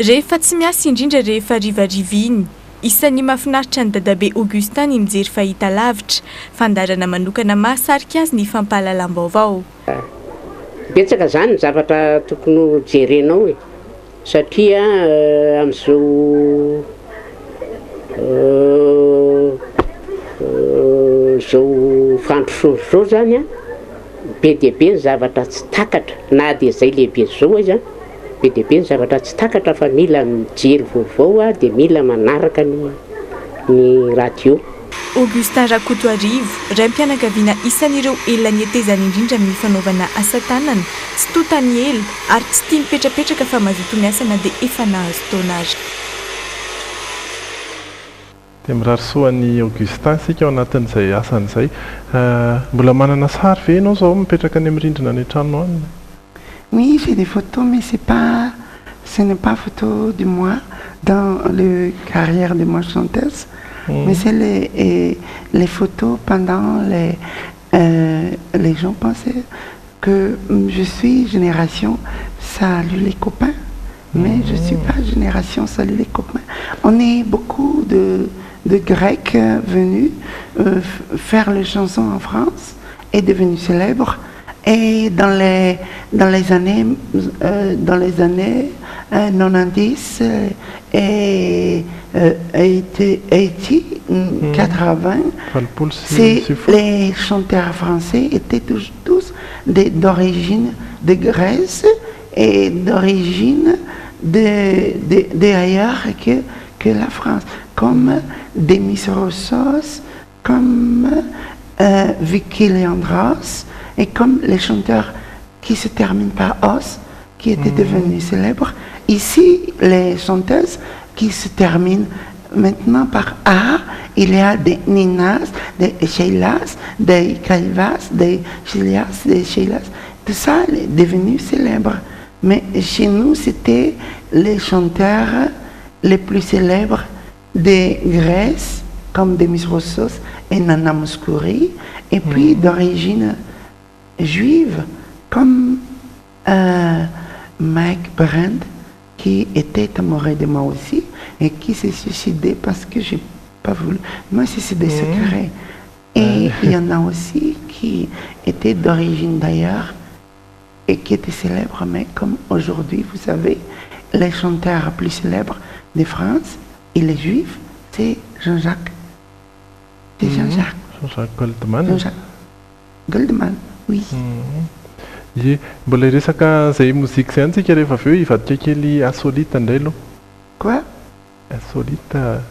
Rehefa tsy miasa indrindra rehefa rivariva iny, isan'ny mahafinaritra ny dadabe Augustin ny mijery fahita lavitra, fandarana manokana mahasarika azy ny fampahalalam-baovao. Betsaka zany ny zavatra tokony jerenao satria amin'izao zao fandrosoa zao zany be dia be ny zavatra tsy takatra na dia zay lehibe zao izy be dia be ny zavatra tsy takatra fa mila mijery vaovao dia mila manaraka ny radio. Augustin Rakotoarivo, raim-pianakaviana isan'ireo elany etezany indrindra amin'ny fanaovana asa tanana, tsy totany ela ary tsy tia mipetrapetraka fa mazoto miasa na dia efa nahazo taona azy. Dia mirarisoan'ny Augustin sika ao anatin'izay asan'izay. Mbola manana sary ve ianao zao mipetraka any amin'ny rindrina ny trano any? Oui, j'ai des photos, mais ce n'est pas photo de moi dans la carrière de ma chanteuse, mais c'est les photos pendant les gens pensaient que je suis génération salut les copains, mais je ne suis pas génération salut les copains. On est beaucoup de Grecs venus faire les chansons en France et devenus célèbres. Et dans les années 90 et 80, les chanteurs français étaient tous d'origine de Grèce et d'origine d'ailleurs que la France, comme Demis Roussos, comme Vicky Leandros, et comme les chanteurs qui se terminent par os, qui étaient devenus célèbres, ici, les chanteuses qui se terminent maintenant par A, il y a des Ninas, des Sheilas, des Calvas, des Chilias, des Sheilas. Tout ça est devenu célèbre. Mais chez nous, c'était les chanteurs les plus célèbres de Grèce, comme Demis Roussos et Nana Mouskouri, et puis d'origine juive comme Mike Brand qui était amoureux de moi aussi et qui s'est suicidé parce que j'ai pas voulu. Moi c'est des secrets. Et il y en a aussi qui étaient d'origine d'ailleurs et qui étaient célèbres, mais comme aujourd'hui vous savez, les chanteurs plus célèbres de France et les juifs, c'est Jean-Jacques. C'est Jean-Jacques. Jean-Jacques Goldman. Jean-Jacques Goldman. Oui. Ye, mbola resaka zay mozika zay antsika rehefa avy eo hivadika kely Asolita indray aloha. Quoi? Asolita.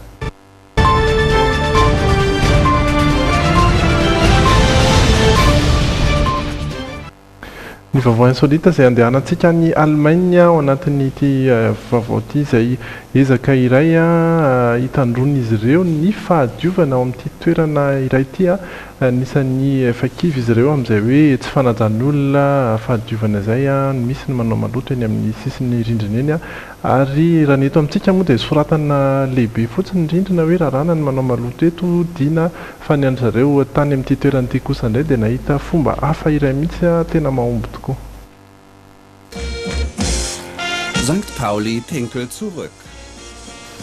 Ny vaovao insolita izay andehanantsika ny Allemagne ao anatin'ity vaovao ity izay ezaka iray hitandron'izy ireo ny fahadiovana ao amin'ity toerana iray ity nisan'ny fakivy izy ireo amin'izay hoe tsy fanajan'ny olona fahadiovana izay misy ny manao malotra eny amin'ny sisiny rindrina eny ary raha ny eto amintsika moa dia soratana lehibe fotsiny indrindrina hoe raharaha ny manao maloto eto dina fa ny an'zareo tany amin'ity toeranyity kosa indray dia nahita fomba hafa iray mihitsy tena mahomby tokoa. Sankt Pauli Pinkel zurück.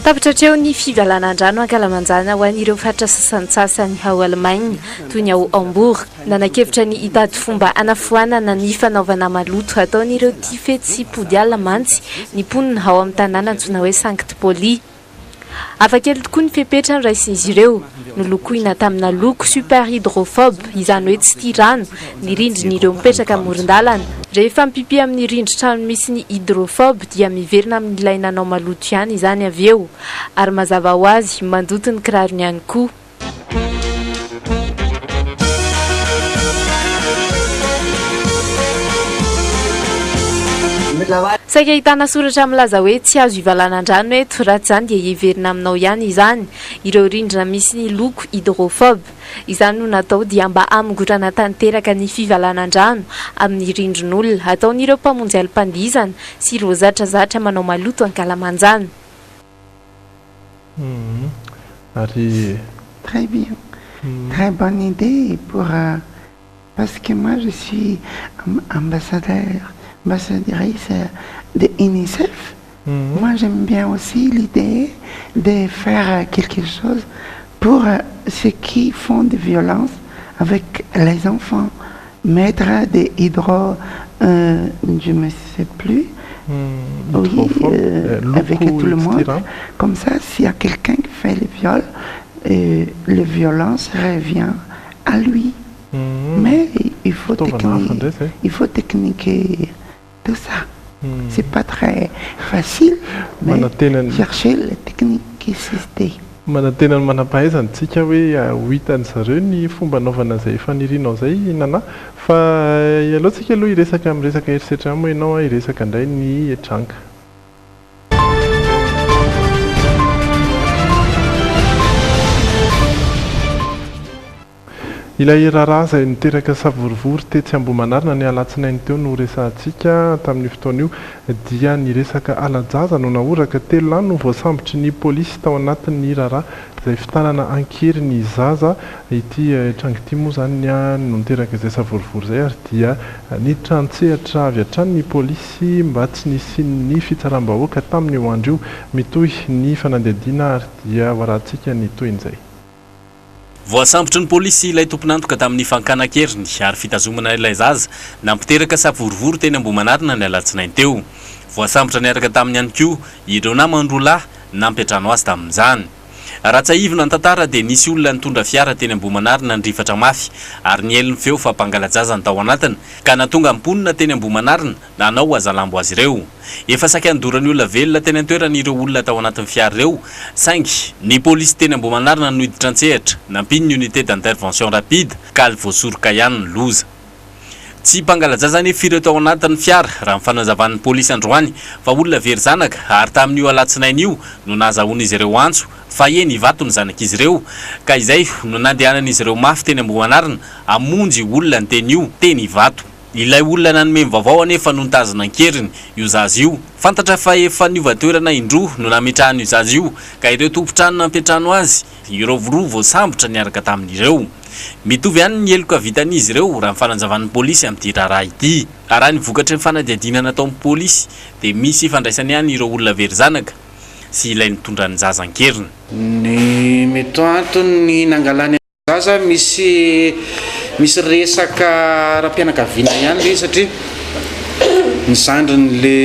Tapatr'atreo ny fivalan'andrano ankalamanjana ho an'ireo faritra sasantsasany ao Allemagne toy ny ao Hambourg nanakevitra ny hitady fomba anafoanana ny fanaovana maloto ataon'ireo tia fety sy pody alina mantsy ny mponina ao amin'ny tanàna antsoina hoe Sankt Pauli. Hafakely tokoa ny fepetra ny raisin'izy ireo nolokoina tamina loko super hydrophobe izany hoe tsy tia rano ny rindrin'ireo mipetraka amoron-dalana. Rehefa mipipi amin'ny rindrin-trano misy ny hydrophobe dia miverina amin'ny ilay nanao maloto ihany izany avy eo ary mazava ho azy mandoto ny kirarony ihany koa. Saika ahitana soratra milaza hoe tsy azo ivalan'andrano eto raha tsy izany dia hiverina aminao ihany izany ireo rindrina misy ny loko hydrophobe. Izany no natao dia mba hamongorana tanteraka ny fivalan'andrano amin'ny rindrin'olona ataon'ireo mpamonjy alim-pandihizana sy ireo zatrazatra manao maloto ankalamanjana. Très bien. Très bonne idée parce que moi je suis ambassadrice de UNICEF. Moi j'aime bien aussi l'idée de faire quelque chose pour ceux qui font des violences avec les enfants. Mettre des je ne sais plus, avec tout le monde. Comme ça, s'il y a quelqu'un qui fait le viol, la violence revient à lui. Mais il faut techniquer tout ça. C'est pas très facile, mais chercher la technique qui existait. Manantena ny manam-pahaizana tsika hoe ho hitan'zareo ny fomba anaovana izay fanirinao zay nana fa aloha tsika aloha hiresaka amin'ny resaka herisetra moa ianao hiresaka indray ny tranga. Ilay raharaha izay niteraka savorivory tetsy Ambohimanarina ny alatsinainy teo no resantsika tamin'ny fotoana io dia ny resaka alajaza no nahoraka telo any no voasambotry ny polisy tao anatin'ny raharaha izay fitanana ankery ny zaza ity tranga ity moa zany no niteraka izay savorivory izay ary dia niditra an-tsehatra avy hatrany ny polisy mba tsy nisiany fitsaram-bahoaka tamin'ny io andro io mitohy ny fanadihadiana ary dia hoarantsika ny toin'izay. Voasambotry ny polisy ilay tompon'antoka tamin'ny fankanan-keriny ary fitazomana ilay zaza nampiteraka savorivory teny Ambohimanarina ny alatsinainy teo. Voasambotra niaraka tamin'ny ihany koa ireo namandroalahy nampiatrano azy tamin'izany. Ratsaivina ny tantara dia nisy olona nitondra fiara teny Ambohimanarina nirifatra mafy ary niely ny feo fa mpangalajaza ny tao anatiny ka natonga mponina teny Ambohimanarina nanao azalambo azy ireo. Efa saika andorany olona velona teny an-toerana ireo olona tao anatin'ny fiara ireo saingy ny polisy teny Ambohimanarina no hiditra an-tsehatra nampiny ny unité d'intervention rapide ka voasoroka ihany ny loza. Tsy mpangalajaza nefa ireo tao anatin'ny fiara raha mifanazavanin'ny polisy androany fa olona very zanaka ary tamin'io alatsinainy io no nahazahoan'izy ireo antso fa eny ivato ny zanak'izy ireo ka izay no nandehanan'izy ireo mafy teny Ambohimanarina amonjy olona ny teny io teny ivato. Ilay olona nanome mivavao anefa no nitazana ankeriny io zaza io. Fantatra fa efa niova-toerana indroa no nametrahany io zaza io ka ireo tompontrano nampiatrano azy ireo roa voasambotra niaraka tamin'ireo. Mitovy ihany ny heloka vitan'izy ireo raha mifananjavan'ny polisy amin'ity raharaha ity. Raha nivokatra ny fanadihadiana nataon'ny polisy dia misy ifandraisany ihany ireo olona very zanaka sy ilay nitondra ny zaza ankeriny. Ny mety antony nangalany zaza misy resaka raha-pianakaviana ihany le satria ny zandrin'le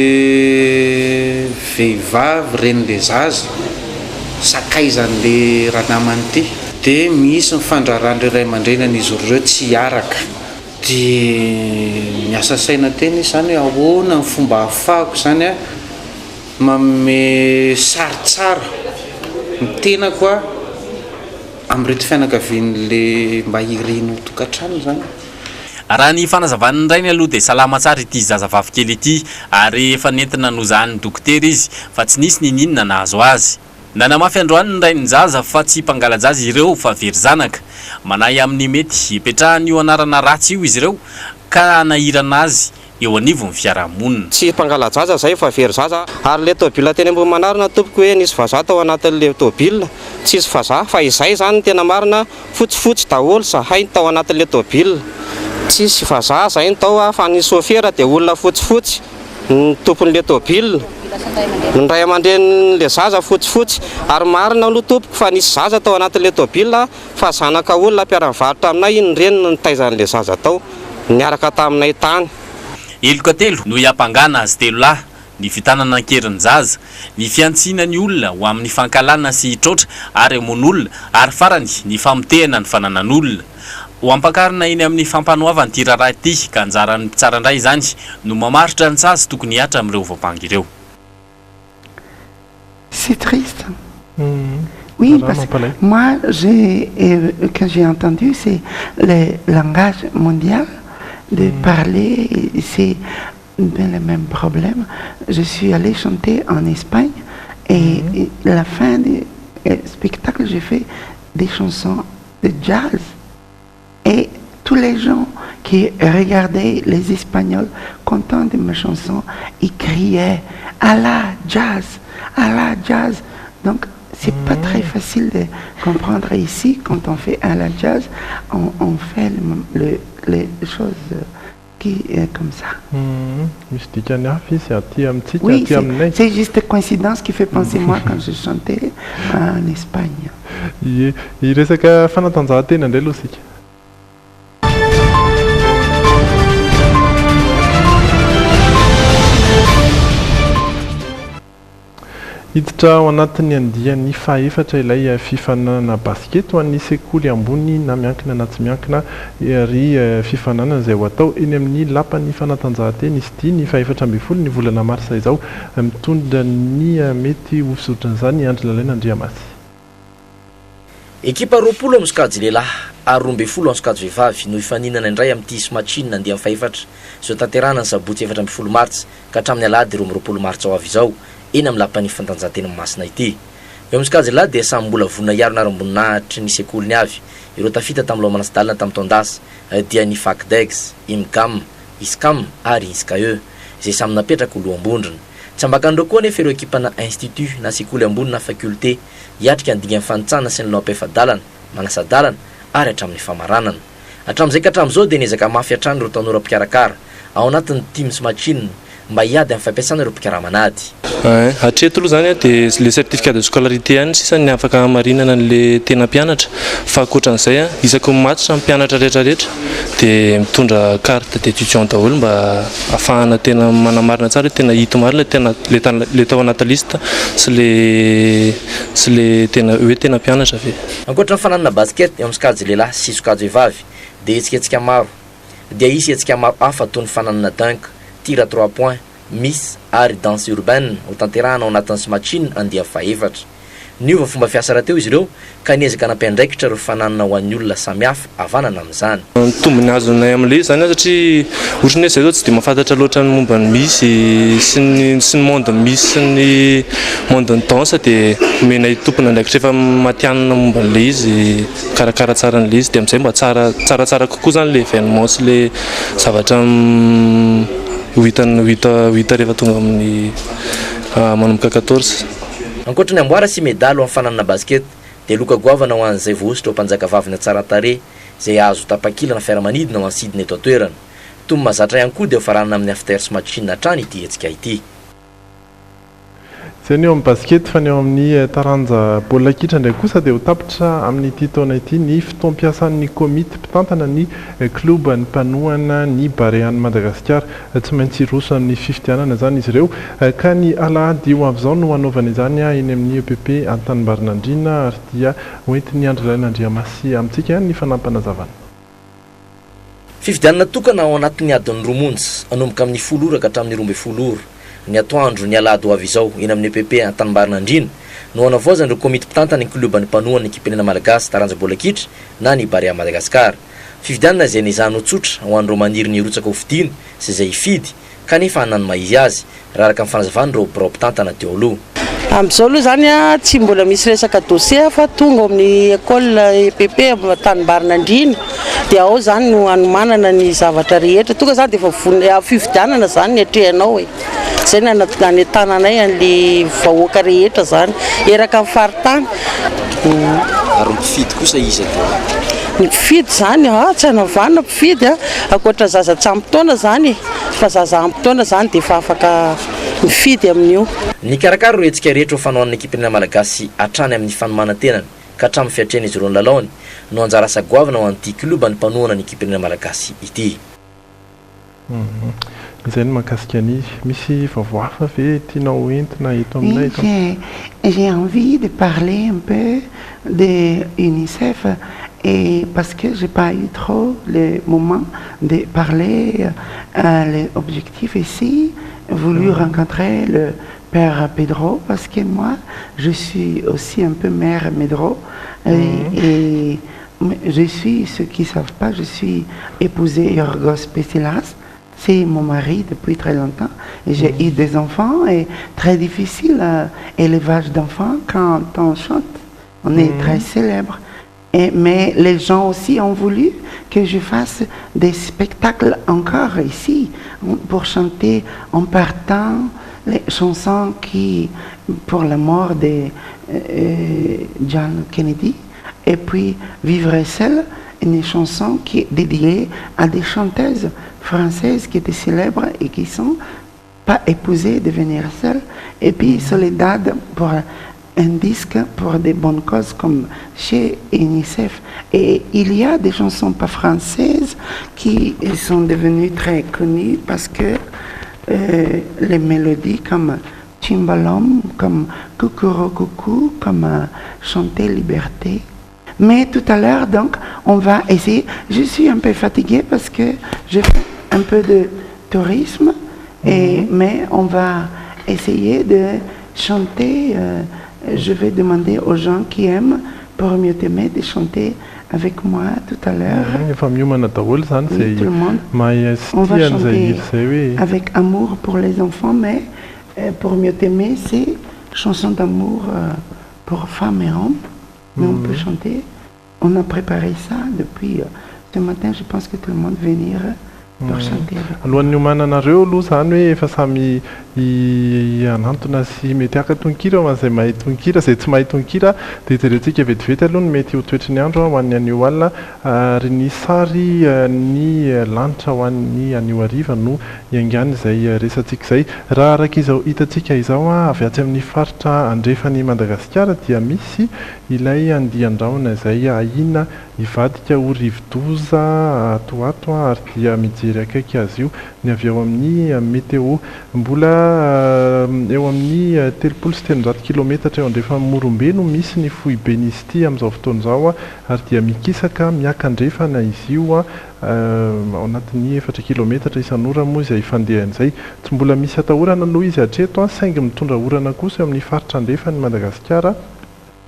vehivavy ren'le zaza sakaizan'le ranamany ity dia misy mifandrarandry ray aman-drenan'izy ireo tsy hiaraka dia miasa saina teny izany ahoana ny fomba ahafahako zany manome sary tsara ny tenako amin'reto fianakavian'le mba ireny ho tokantrano zany. Raha ny fanazavan'ny rainy aloha dia salama tsara ity zazavavy kely ity ary efa nentina nozahany dokotera izy fa tsy nisy ninina nahazo azy. Nanamafy androany ny rainy zaza fa tsy mpangalajaza ireo fa very zanaka. Manahy amin'ny mety hipetrahany io anarana ratsy io izy ireo ka nahirana azy eo anivon'ny fiarahamonina. Tsy mpangalajaja zay fa very zaza ary le tôbila teny ambony manarina tompoko hoe nisy vazaha tao anatin'le tôbila tsisy vazaha fa izay zany tena marina fotsifotsy daholo zahay tao anatin'le tôbila tsisy vazaha zay tao fa ny sôfera dia olona fotsifotsy ny tompon'le tôbila ny ray aman-dren'le zaza fotsifotsy ary marina no tompoko fa nisy zaza tao anatin'le tôbila fa zanaka olona mpiara-mivarotra aminay ny reniny ny taizan'le zaza tao niaraka taminay tany. Eloka telo no hiampangana azy telo lahy ny vitanana ankerin'ny zaza ny fiantsina ny olona ho amin'ny fankalana sy hitrotra ary amon'olona ary farany ny famotehana ny fananan'olona ho ampakarina eny amin'ny fampanoavany ty raharaha ity ka anjaran'ny mpitsarandray izany no mamaritra ny zaza tokony hiatra amin'ireo vaobangy ireo. C'est triste. Oui, parce que moi, quand j'ai entendu, c'est le langage mondial de parler, c'est bien le même problème. Je suis allée chanter en Espagne et à la fin du spectacle, j'ai fait des chansons de jazz. Et tous les gens qui regardaient les Espagnols contents de mes chansons, ils criaient « Allah, jazz ! Allah, jazz !» Donc, c'est pas très facile de comprendre ici. Quand on fait à la jazz, on fait les choses qui est comme ça. Oui, c'est juste coïncidence qui fait penser moi quand je chantais en Espagne. hiditra ao anatin'ny andiany faefatra ilay fifanana basket ho an'ny sekoly ambony na miankina na tsy miankina ary fifanana izay ho atao eny amin'ny lapan'ny fanatanjahantena izy ity ny faefatra ambin'ny folo ny volana marsa izao mitondra ny mety hofizoatran'izany Andry Lalaina Andriamasy. Ekipa roapolo amin'ny sokajy lehilahy ary 12 amin'ny sokajy vehivavy no hifaninana indray amin'ity smatchine andeha amin'ny faefatra izay tanterahana ny sabotsy 7 martsa ka hatramin'ny alahady 12 martsa ho avy izao eny amin'ny lapan'ny fantanjahantena Masina ity. Eo amin'ny sokajy lehilahy dia samy mbola vonona iarona aramboninahatry ny sekoliny avy ireo tafita tamin'ny Lomanasdalina tamin'ny Tondasa dia ny Fakdegs, Imgam, Iskam ary Iskae izay samy napetraka ho loha-ambondrona. Tsy ambakan'ireo koa nefa ireo ekipana institut na sekoly ambony na fakulté hiatrika ny dinga fanitsana sy ny loam-pefadalana, manasadalana ary hatramin'ny famaranana. Hatramin'izay ka hatramin'izao dia niezaka mafy hatrany ireo tanora mpikarakara ao anatin'ny team Smatchine mba hiady amin'ny fampiasana ireo mpikaramanady. Hatreto aloha zany dia le certificat de scolarité ihany sisa ny afaka hamarinana an'le tena mpianatra fa ankoatran'izay isaky matotra amin'ny mpianatra rehetrarehetra dia mitondra carte d'étudiant daholo mba ahafahana tena manamarina tsara tena hita marina le tao anaty lista sy le tena hoe tena mpianatra ve. Ankoatra ny fananana basket eo amin'ny sokajy lehilahy sy sokajy vehivavy dia hetsika maro dia isy hetsika maro hafa toy ny fananana dunk, tir à 3 points, miss ary danse urbaine ho tanterahana ao anatin'ny Smatchine andeha faefatra. Niova fomba fiasa raha teo izy ireo ka niezaka nampiandraikitra ireo fananana ho an'ny olona samihafa havanana amin'izany. Tombony azonay amin'ilay zany satria ohatrany hoe zay zao tsy dia mahafantatra loatra ny momba ny miss sy ny monde miss sy ny monde ny danse dia omenay tompony andraikitra efa matianina momba n'ilay izy karakara tsara n'ilay izy dia amin'izay mba tsaratsara kokoa zany le événement sy le zavatra huita rehefa tonga amin'ny manomboka 14. Ankoatra ny amboara sy medaly amin'ny fananana basket dia loka goavana ho an'izay vohositra ho mpanjaka vavina tsara tare izay azo tapakilana fiaramanidina ho ansidina eto an-toerana. Toy mahazatra ihany koa dia ho faranana amin'ny after Smatchine hatrany ity hetsika ity. Zay ny eo amin'ny basket fa ny eo amin'ny taranja baolina kitra indray kosa dia ho tapitra amin'ity taona ity ny fotoam-piasan'ny komity mpitantana ny kluba ny mpanohana ny Barean'i Madagasikara tsy maintsy roso amin'ny fifidianana zany izy ireo ka ny alahady ho avy izao no hanaovana izany eny amin'ny EPP Antanimbarinandriana ary dia hoentiny Andry Lalaina Andriamasy amintsika ihany ny fanampana-zavana. Fifidianana tokana ao anatin'ny adiny romonjy anomboka amin'ny 10 ora ka hatramin'ny 12 ora ny atoandro ny alahady ho avy izao eny amin'ny EPP Antanimbarinandriana no hanavoazana ireo komity mpitantana ny kluba ny mpanohana ny ekipirena malagasy taranja baolina kitra na ny Barea Madagasikara. Fifidianana izay nizahana ho tsotra ho an'ireo maniry ny rotsaka ho fidiana sy izay hifidy kanefa hanany maizy azy raha araka amin'ny fanazavana ireo birao mpitantana teo aloha. Amin'izao aloha zany a tsy mbola misy resaka dossier fa tonga amin'ny école EPP Tanimbarina Andriny dia ao zany no anomanana ny zavatra rehetra tonga zany dia efa fividianana zany ny atrehanao e. Zay ny tananay an'le vahoaka rehetra zany eraka amin'ny faritany. Ary mpifidy kosa izy atao? Ny mpifidy zany tsy anavana mpifidy ankoatra zaza tsy ampy taona zany fa zaza ampy taona zany dia efa afaka mifidy amin'io. Ny karakara ireo hetsika rehetra ho fanohan'ny ekipirena malagasy hatrany amin'ny fanomanantenany ka hatramin'ny fiatrehana izy ireo ny lalaony no anjara asa goavana ho an'ity kiloba ny mpanohana ny ekipirena malagasy ity. Izay no mahakasika an'izy. Misy vaovao hafa ve tianao entina eto aminay? J'ai envie de parler un peu de UNICEF et parce que j'ai pas eu trop le moment de parler les objectifs ici, voulu rencontrer le Père Pedro parce que moi je suis aussi un peu mère Medro et je suis, ceux qui ne savent pas, je suis épousée Yorgos Pessilas. C'est mon mari depuis très longtemps et j'ai eu des enfants et très difficile élevage d'enfants quand on chante. On est très célèbre. Mais les gens aussi ont voulu que je fasse des spectacles encore ici pour chanter en partant les chansons qui, pour la mort de John Kennedy et puis Vivre seul, une chanson qui est dédiée à des chanteuses françaises qui étaient célèbres et qui ne sont pas épousées, devenir seules. Et puis Soledad pour un disque pour des bonnes causes comme chez UNICEF. Et il y a des chansons pas françaises qui sont devenues très connues parce que les mélodies comme Timbalom, comme Coucouro Coucou, comme Chanter Liberté. Mais tout à l'heure, donc, on va essayer. Je suis un peu fatiguée parce que je fais un peu de tourisme, mais on va essayer de chanter. Je vais demander aux gens qui aiment pour mieux t'aimer de chanter avec moi tout à l'heure. Oui, tout le monde. On va chanter avec amour pour les enfants, mais pour mieux t'aimer, c'est chanson d'amour pour femmes et hommes. Mais on peut chanter. On a préparé ça depuis ce matin. Je pense que tout le monde va venir pour chanter. Alohan'ny omananareo aloha zany hoe efa samy anantona sy mety haka tononkira ho an'izay mahay tononkira, izay tsy mahay tononkira dia jerentsika vetivety aloha ny mety ho toetry ny andro ho an'ny anio alina ary ny sary ny lanitra ho an'ny anio hariva no iaingany izay resantsika izay. Raha araka izao hitantsika izao avy atsy amin'ny faritra andrefany Madagasikara dia misy ilay andian-drahona izay ahina hivadika ho rivo-doza atoato ary dia mijery akaiky azy io ny avy eo amin'ny météo mbola eo amin'ny 300 sy 300 kilometatra eo andrefa Morombe no misy ny foiben'izy ity amin'izao fotoan'izao ary dia mikisaka miakandrefana izy io ao anatin'ny 4 kilometatra isan'ora moa izay fandehan'izay. Tsy mbola misy atahorana aloha izy hatreto saingy mitondra orana kosa eo amin'ny faritra andrefany Madagasikara.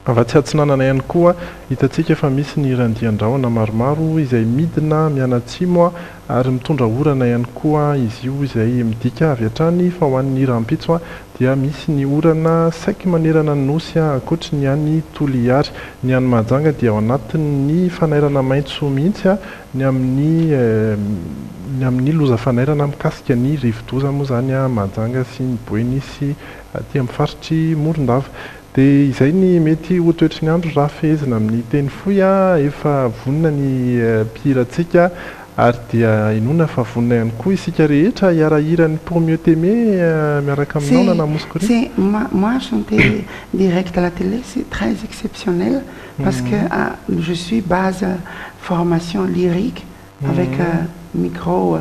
Avatsy atsinanana ihany koa hitantsika fa misy ny randian-drahona maromaro izay midina mianatsimo ary mitondra orana ihany koa izy io izay midika avy hatrany fa ho an'ny rampitso dia misy ny orana saiky manerana ny nosy ankoatry ny any Toliary. Ny any Mahajanga dia ao anatin'ny fanairana maitso mihitsy ny amin'ny loza fanairana mikasika ny rivo-doza moa zany Mahajanga sy ny Boeny sy aty amin'ny faritry Morondava. Dia izay ny mety ho toetry ny andro raha fehezina amin'ny teny fohy efa vonina ny mpihiratsika ary dia inona fa vonina ihany koa isika rehetra hiarahirany pour mieux t'aimer miaraka aminao na namosikori. Moi chanter direct à la télé c'est très exceptionnel parce que je suis base formation lyrique avec micro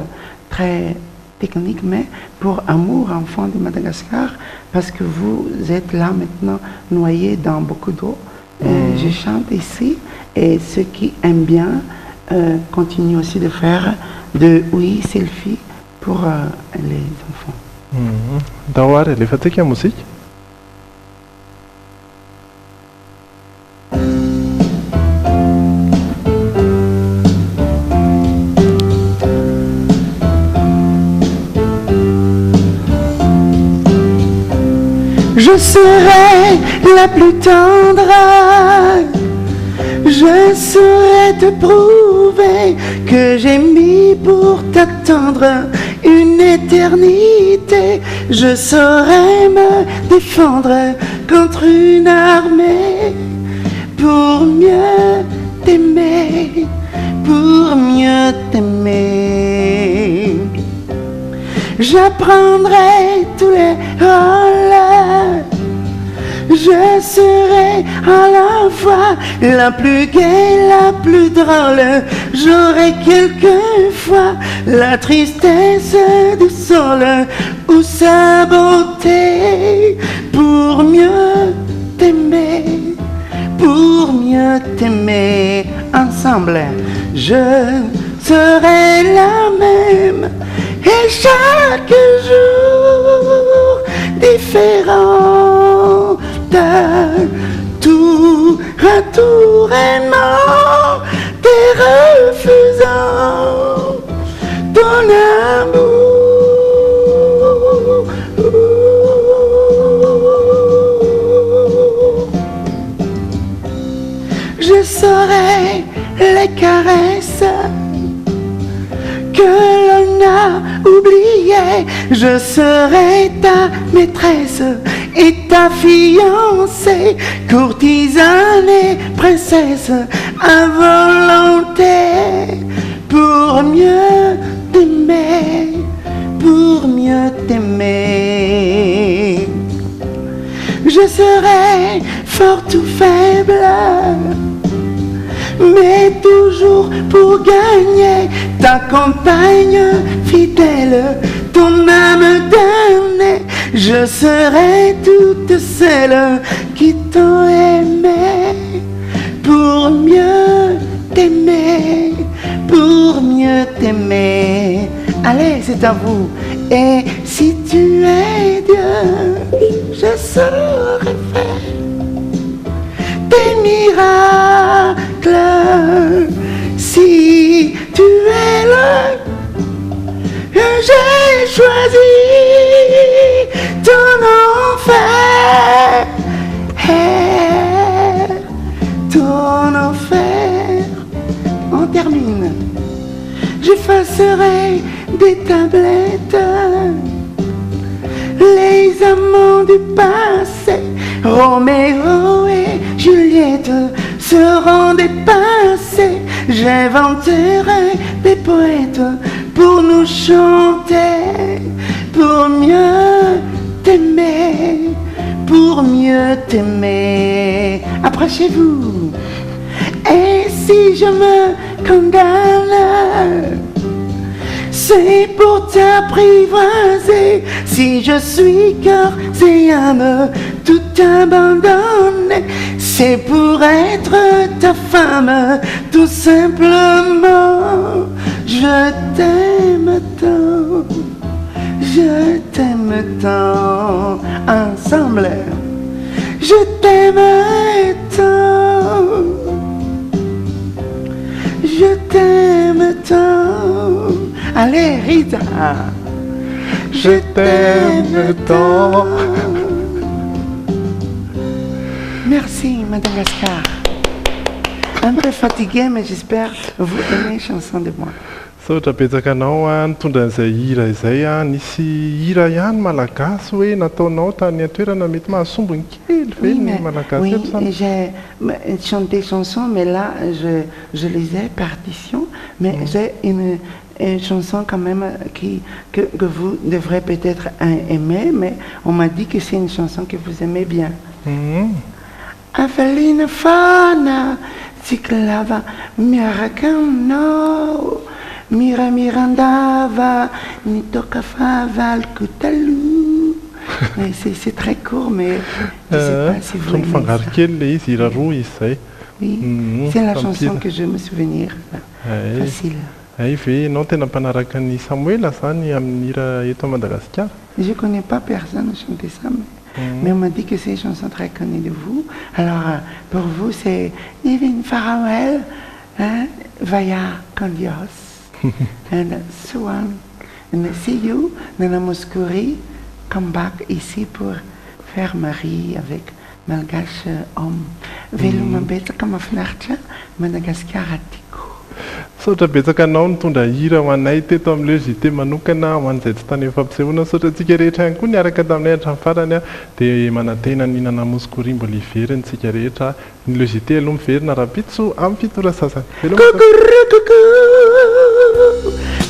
très technique, mais pour amour, enfant de Madagascar, parce que vous êtes là maintenant noyés dans beaucoup d'eau. Je chante ici et ceux qui aiment bien continuent aussi de faire de selfie pour les enfants. Dawar, elle est fatiguée en musique? je serai la plus tendre. Je saurai te prouver que j'ai mis pour t'attendre une éternité. Je saurai me défendre contre une armée pour mieux t'aimer, pour mieux t'aimer. J'apprendrai tous les rôles. Je serai à la fois la plus gaie, la plus drôle. J'aurai quelquefois la tristesse du sol ou sa beauté pour mieux t'aimer, pour mieux t'aimer. Ensemble, je serai la même et chaque jour différent. Tour à tour aimant, t'es refusant ton amour. Je saurai les caresses que l'on a oubliées. Je serai ta maîtresse et ta fiancée, courtisane et princesse à volonté, pour mieux t'aimer, pour mieux t'aimer. Je serai forte ou faible, mais toujours pour gagner ta compagne fidèle, ton âme donnée. Je serai toute celle qui t'ont aimé pour mieux t'aimer, pour mieux t'aimer. Allez, c'est à vous. Et si tu es Dieu, je saurai faire des miracles. Si tu es là, j'ai choisi ton enfer, ton enfer. On termine. J'effacerai des tablettes les amants du passé. Roméo et Juliette seront dépassés. J'inventerai des poètes pour nous chanter, pour mieux t'aimer, pour mieux t'aimer. Approchez-vous. Et si je me condamne, c'est pour t'apprivoiser. Si je suis cœur et âme tout abandonné, c'est pour être ta femme, tout simplement. Je t'aime tant, je t'aime tant. Ensemble, je t'aime tant, je t'aime tant. Allez, Rita. Je t'aime tant. Merci, Madagascar. Un peu fatigué, mais j'espère vous aimez chanson de moi. Saotra betsaka anao nitondra an'izay hira izay nisy hira ihany malagasy hoe nataonao tany an-toerana mety mahasombony kely ve ny malagasy eto Oui, j'ai chanté des chansons, mais là, je lisais partition, mais j'ai une chanson quand même que vous devrez peut-être aimer, mais on m'a dit que c'est une chanson que vous aimez bien. Avelina Fana, Ciclava, Miracano, Mira Mirandava, Nitokava, Valkutalou. C'est très court, mais je ne sais pas si vous aimez ça. Oui, c'est la chanson que je me souvenir. Facile. Non, tena mpanaraka ny Samuel zany amin'ny hira eto à Madagascar. Je ne connais pas personne chanter ça, mais on m'a dit que c'est une chanson très connue de vous. Alors, pour vous, c'est Even Farewell, Vaya con Dios. And so on. And see you, Nana Mouskouri, come back ici pour faire mari avec malgache homme. Veloma betsaka mahafinaritra Madagasikara tiako. Saotra betsaka anao nitondra hira ho anay teto amin'ilay JT manokana ho an'izay tsy tany efa ampisehoana saotra antsika rehetra ihany koa niaraka taminay hatramin'ny farany dia manantena ninana mosikori mbola iveriny tsika rehetra ny le JT aloha miverina raha-pitso amin'ny fitora sasany.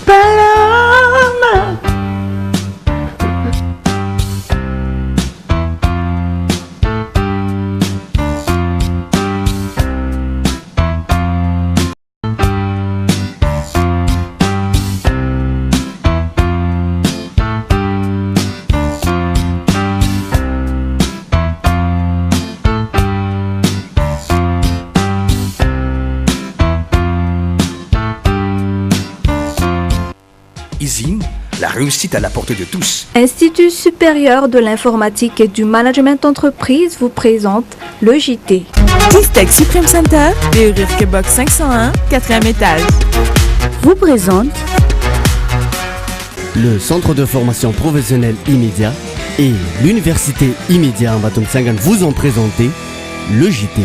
Paloma. La réussite à la portée de tous. Institut supérieur de l'informatique et du management d'entreprise vous présente le JT. Tech Supreme Center, rue Box 501, 4e étage. Vous présente le centre de formation professionnelle immédiat et l'université immédiat en Batum Sangan vous ont présenté le JT.